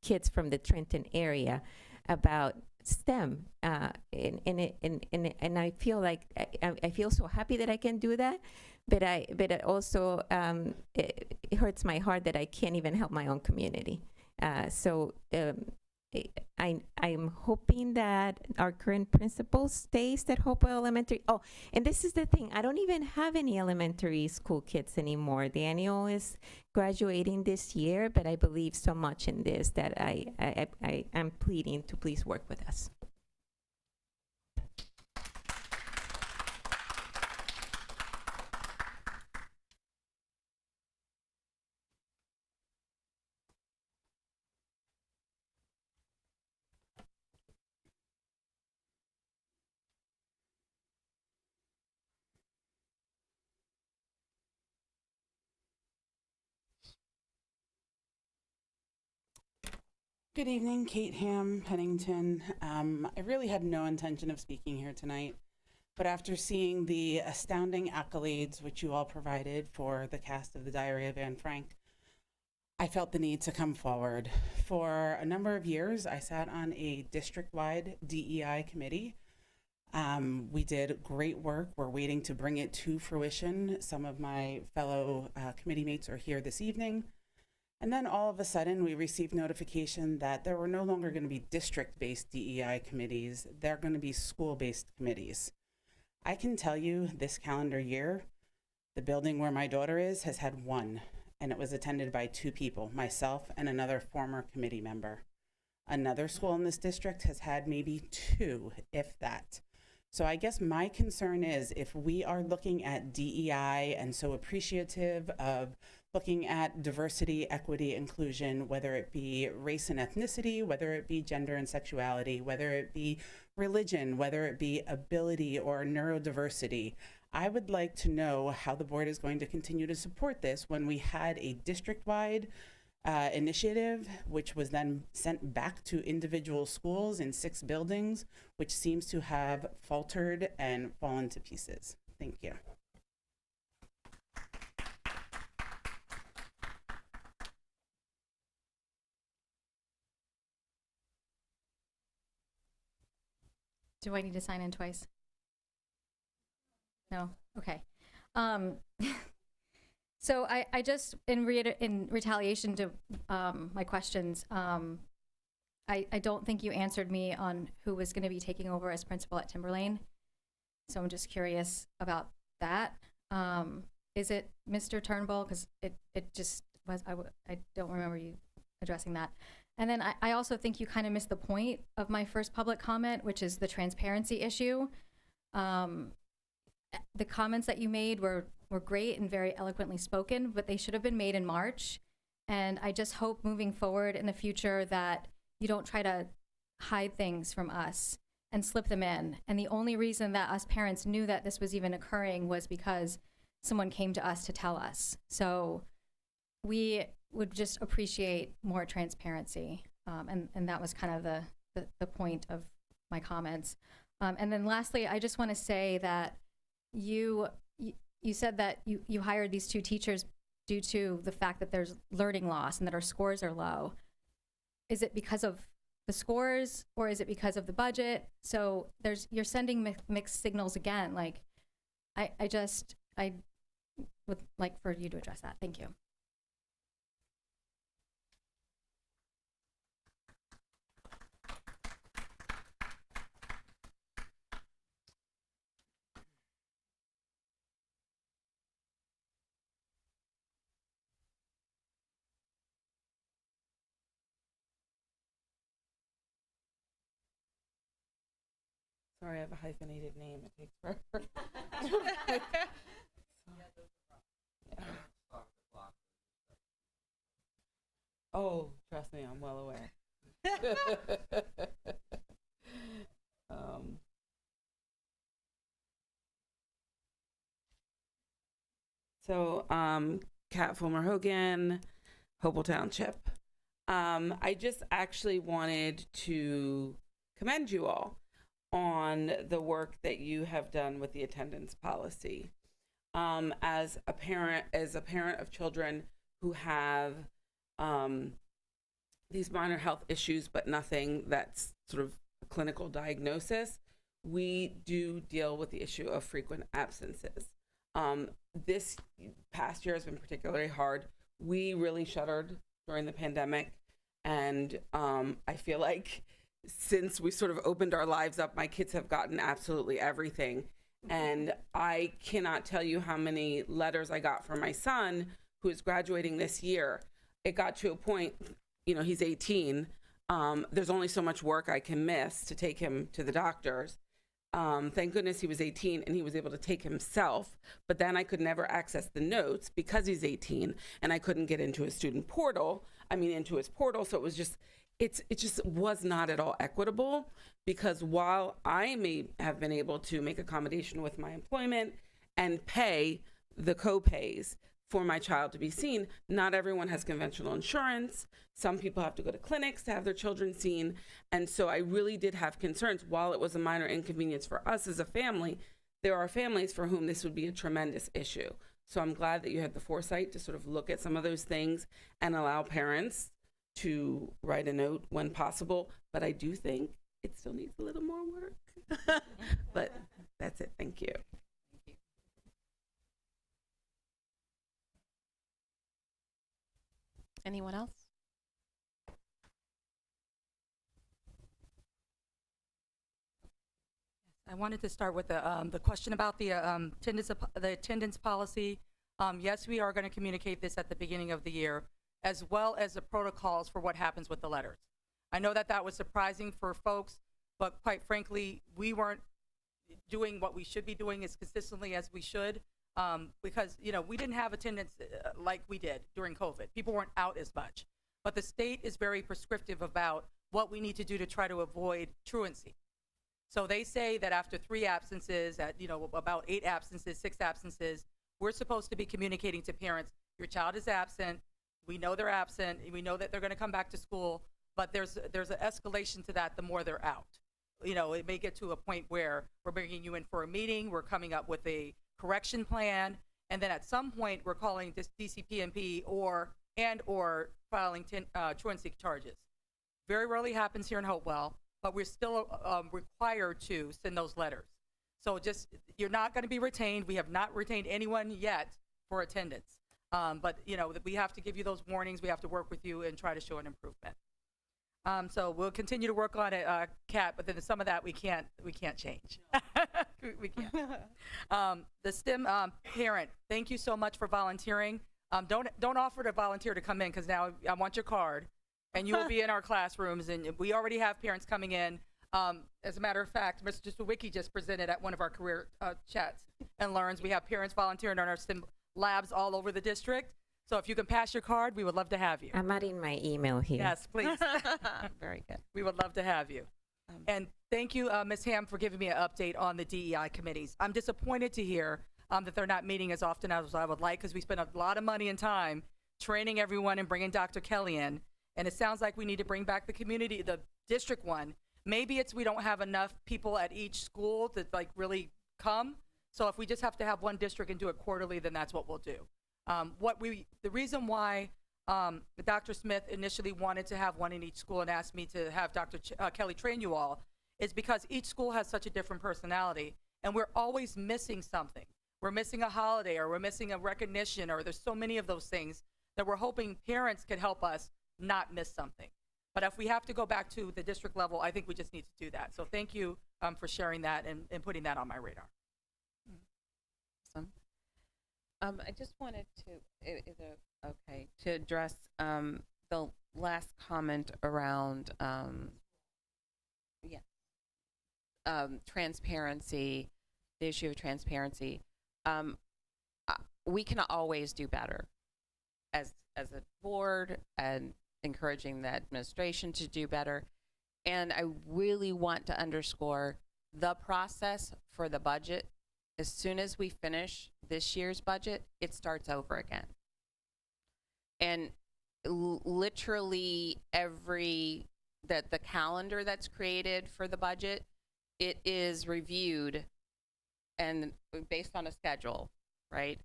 kids from the Trenton area about STEM. And I feel like I feel so happy that I can do that, but it also it hurts my heart that I can't even help my own community. I'm hoping that our current principal stays at Hopewell Elementary. Oh, and this is the thing. I don't even have any elementary school kids anymore. Daniel is graduating this year, but I believe so much in this that I am pleading to please work with us. Good evening, Kate Ham, Pennington. I really had no intention of speaking here tonight, but after seeing the astounding accolades which you all provided for the cast of The Diary of Anne Frank, I felt the need to come forward. For a number of years, I sat on a district-wide DEI committee. We did great work. We're waiting to bring it to fruition. Some of my fellow committee mates are here this evening. And then all of a sudden, we received notification that there were no longer going to be district-based DEI committees. They're going to be school-based committees. I can tell you this calendar year, the building where my daughter is has had one, and it was attended by 2 people, myself and another former committee member. Another school in this district has had maybe 2, if that. So I guess my concern is if we are looking at DEI and so appreciative of looking at diversity, equity, inclusion, whether it be race and ethnicity, whether it be gender and sexuality, whether it be religion, whether it be ability or neurodiversity, I would like to know how the board is going to continue to support this when we had a district-wide initiative, which was then sent back to individual schools in 6 buildings, which seems to have faltered and fallen to pieces. Thank you. Do I need to sign in twice? No? Okay. So I just, in retaliation to my questions, I don't think you answered me on who was going to be taking over as principal at Timberlane. So I'm just curious about that. Is it Mr. Turnbull? Because it just was, I don't remember you addressing that. And then I also think you kind of missed the point of my first public comment, which is the transparency issue. The comments that you made were great and very eloquently spoken, but they should have been made in March. And I just hope moving forward in the future that you don't try to hide things from us and slip them in. And the only reason that us parents knew that this was even occurring was because someone came to us to tell us. So we would just appreciate more transparency. And that was kind of the point of my comments. And then lastly, I just want to say that you said that you hired these 2 teachers due to the fact that there's learning loss and that our scores are low. Is it because of the scores or is it because of the budget? So you're sending mixed signals again. Like, I would like for you to address that. Thank you. Sorry, I have a hyphenated name. It takes forever. Yeah. Oh, trust me, I'm well aware. Kat Fulmer Hogan, Hopewell Township. I just actually wanted to commend you all on the work that you have done with the attendance policy. As a parent of children who have these minor health issues, but nothing that's sort of a clinical diagnosis, we do deal with the issue of frequent absences. This past year has been particularly hard. We really shuttered during the pandemic, and I feel like since we sort of opened our lives up, my kids have gotten absolutely everything. And I cannot tell you how many letters I got from my son, who is graduating this year. It got to a point, you know, he's 18. There's only so much work I can miss to take him to the doctors. Thank goodness he was 18 and he was able to take himself, but then I could never access the notes because he's 18 and I couldn't get into his portal. So it was just, it just was not at all equitable, because while I may have been able to make accommodation with my employment and pay the co-pays for my child to be seen, not everyone has conventional insurance. Some people have to go to clinics to have their children seen. And so I really did have concerns. While it was a minor inconvenience for us as a family, there are families for whom this would be a tremendous issue. So I'm glad that you had the foresight to sort of look at some of those things and allow parents to write a note when possible. But I do think it still needs a little more work. But that's it. Thank you. Anyone else? I wanted to start with the question about the attendance policy. Yes, we are going to communicate this at the beginning of the year, as well as the protocols for what happens with the letters. I know that that was surprising for folks, but quite frankly, we weren't doing what we should be doing as consistently as we should, because, you know, we didn't have attendance like we did during COVID. People weren't out as much. But the state is very prescriptive about what we need to do to try to avoid truancy. So they say that after 3 absences, at, you know, about 8 absences, 6 absences, we're supposed to be communicating to parents, your child is absent, we know they're absent, we know that they're gonna come back to school, but there's an escalation to that the more they're out. You know, it may get to a point where we're bringing you in for a meeting, we're coming up with a correction plan, and then at some point we're calling this DCPMP or filing truancy charges. Very rarely happens here in Hopewell, but we're still required to send those letters. So just, you're not going to be retained. We have not retained anyone yet for attendance. But, you know, we have to give you those warnings. We have to work with you and try to show an improvement. So we'll continue to work on it, Kat, but then some of that we can't change. We can't. The STEM parent, thank you so much for volunteering. Don't offer to volunteer to come in, because now I want your card. And you will be in our classrooms, and we already have parents coming in. As a matter of fact, Mr. Sawicki just presented at one of our career chats and learns. We have parents volunteering on our STEM labs all over the district. So if you can pass your card, we would love to have you. I'm adding my email here. Yes, please. Very good. We would love to have you. And thank you, Ms. Ham, for giving me an update on the DEI committees. I'm disappointed to hear that they're not meeting as often as I would like, because we spent a lot of money and time training everyone and bringing Dr. Kelly in. And it sounds like we need to bring back the community, the district one. Maybe it's we don't have enough people at each school to like really come. So if we just have to have one district and do it quarterly, then that's what we'll do. The reason why Dr. Smith initially wanted to have one in each school and asked me to have Dr. Kelly train you all is because each school has such a different personality, and we're always missing something. We're missing a holiday, or we're missing a recognition, or there's so many of those things that we're hoping parents could help us not miss something. But if we have to go back to the district level, I think we just need to do that. So thank you for sharing that and putting that on my radar. Awesome. I just wanted to address the last comment around transparency, the issue of transparency, we can always do better as a board, and encouraging the administration to do better. And I really want to underscore the process for the budget. As soon as we finish this year's budget, it starts over again. And literally the calendar that's created for the budget, it is reviewed and based on a schedule, right?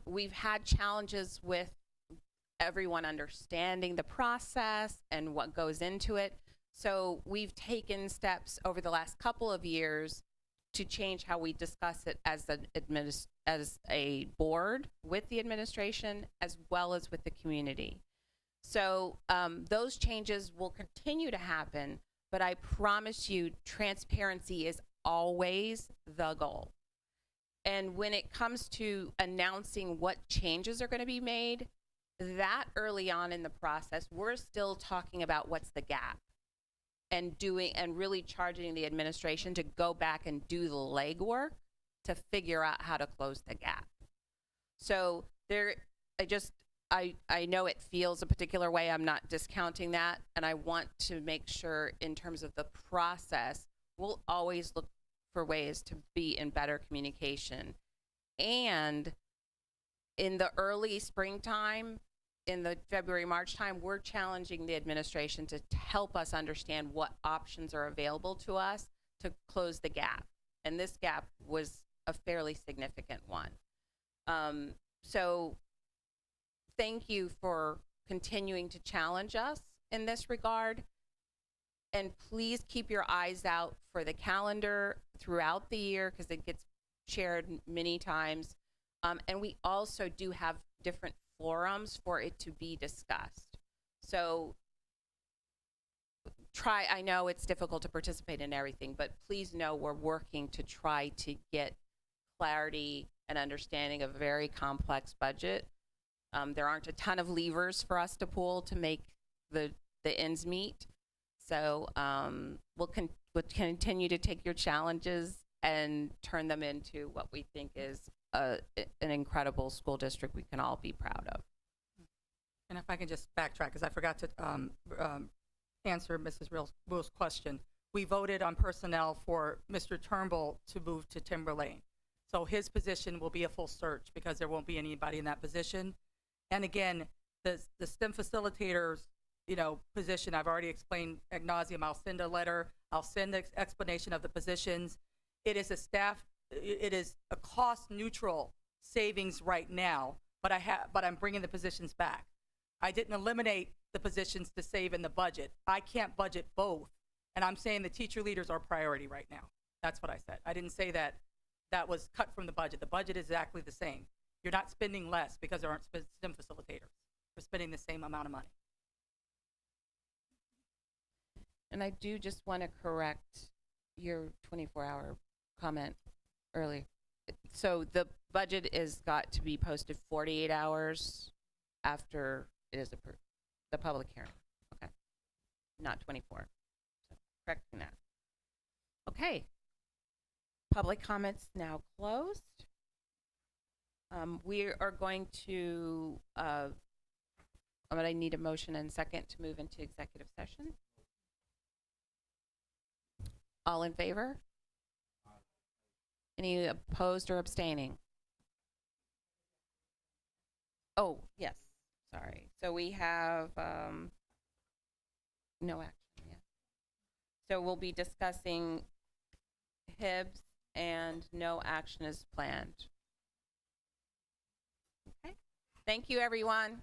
We've had challenges with everyone understanding the process and what goes into it. So we've taken steps over the last couple of years to change how we discuss it as a board with the administration as well as with the community. So those changes will continue to happen, but I promise you transparency is always the goal. And when it comes to announcing what changes are going to be made, that early on in the process, we're still talking about what's the gap, and really charging the administration to go back and do the legwork to figure out how to close the gap. So I know it feels a particular way. I'm not discounting that. And I want to make sure in terms of the process, we'll always look for ways to be in better communication. And in the early springtime, in the February, March time, we're challenging the administration to help us understand what options are available to us to close the gap. And this gap was a fairly significant one. So thank you for continuing to challenge us in this regard. And please keep your eyes out for the calendar throughout the year, because it gets shared many times. And we also do have different forums for it to be discussed. So I know it's difficult to participate in everything, but please know we're working to try to get clarity and understanding of a very complex budget. There aren't a ton of levers for us to pull to make the ends meet. So we'll continue to take your challenges and turn them into what we think is an incredible school district we can all be proud of. And if I can just backtrack, because I forgot to answer Mrs. Rule's question. We voted on personnel for Mr. Turnbull to move to Timberlane. So his position will be a full search because there won't be anybody in that position. And again, the STEM facilitators, position, I've already explained ad nauseum. I'll send a letter. I'll send an explanation of the positions. It is a cost neutral savings right now, but I'm bringing the positions back. I didn't eliminate the positions to save in the budget. I can't budget both. And I'm saying the teacher leaders are priority right now. That's what I said. I didn't say that was cut from the budget. The budget is exactly the same. You're not spending less because there aren't STEM facilitators. We're spending the same amount of money. And I do just want to correct your 24-hour comment earlier. So the budget is got to be posted 48 hours after it is approved, the public hearing. Okay, not 24. So correcting that. Okay. Public comments now closed. We are going to, I'm going to need a motion and second to move into executive session. All in favor? Any opposed or abstaining? Oh, yes, sorry. So we have no action yet. So we'll be discussing HIBs and no action is planned. Okay. Thank you, everyone.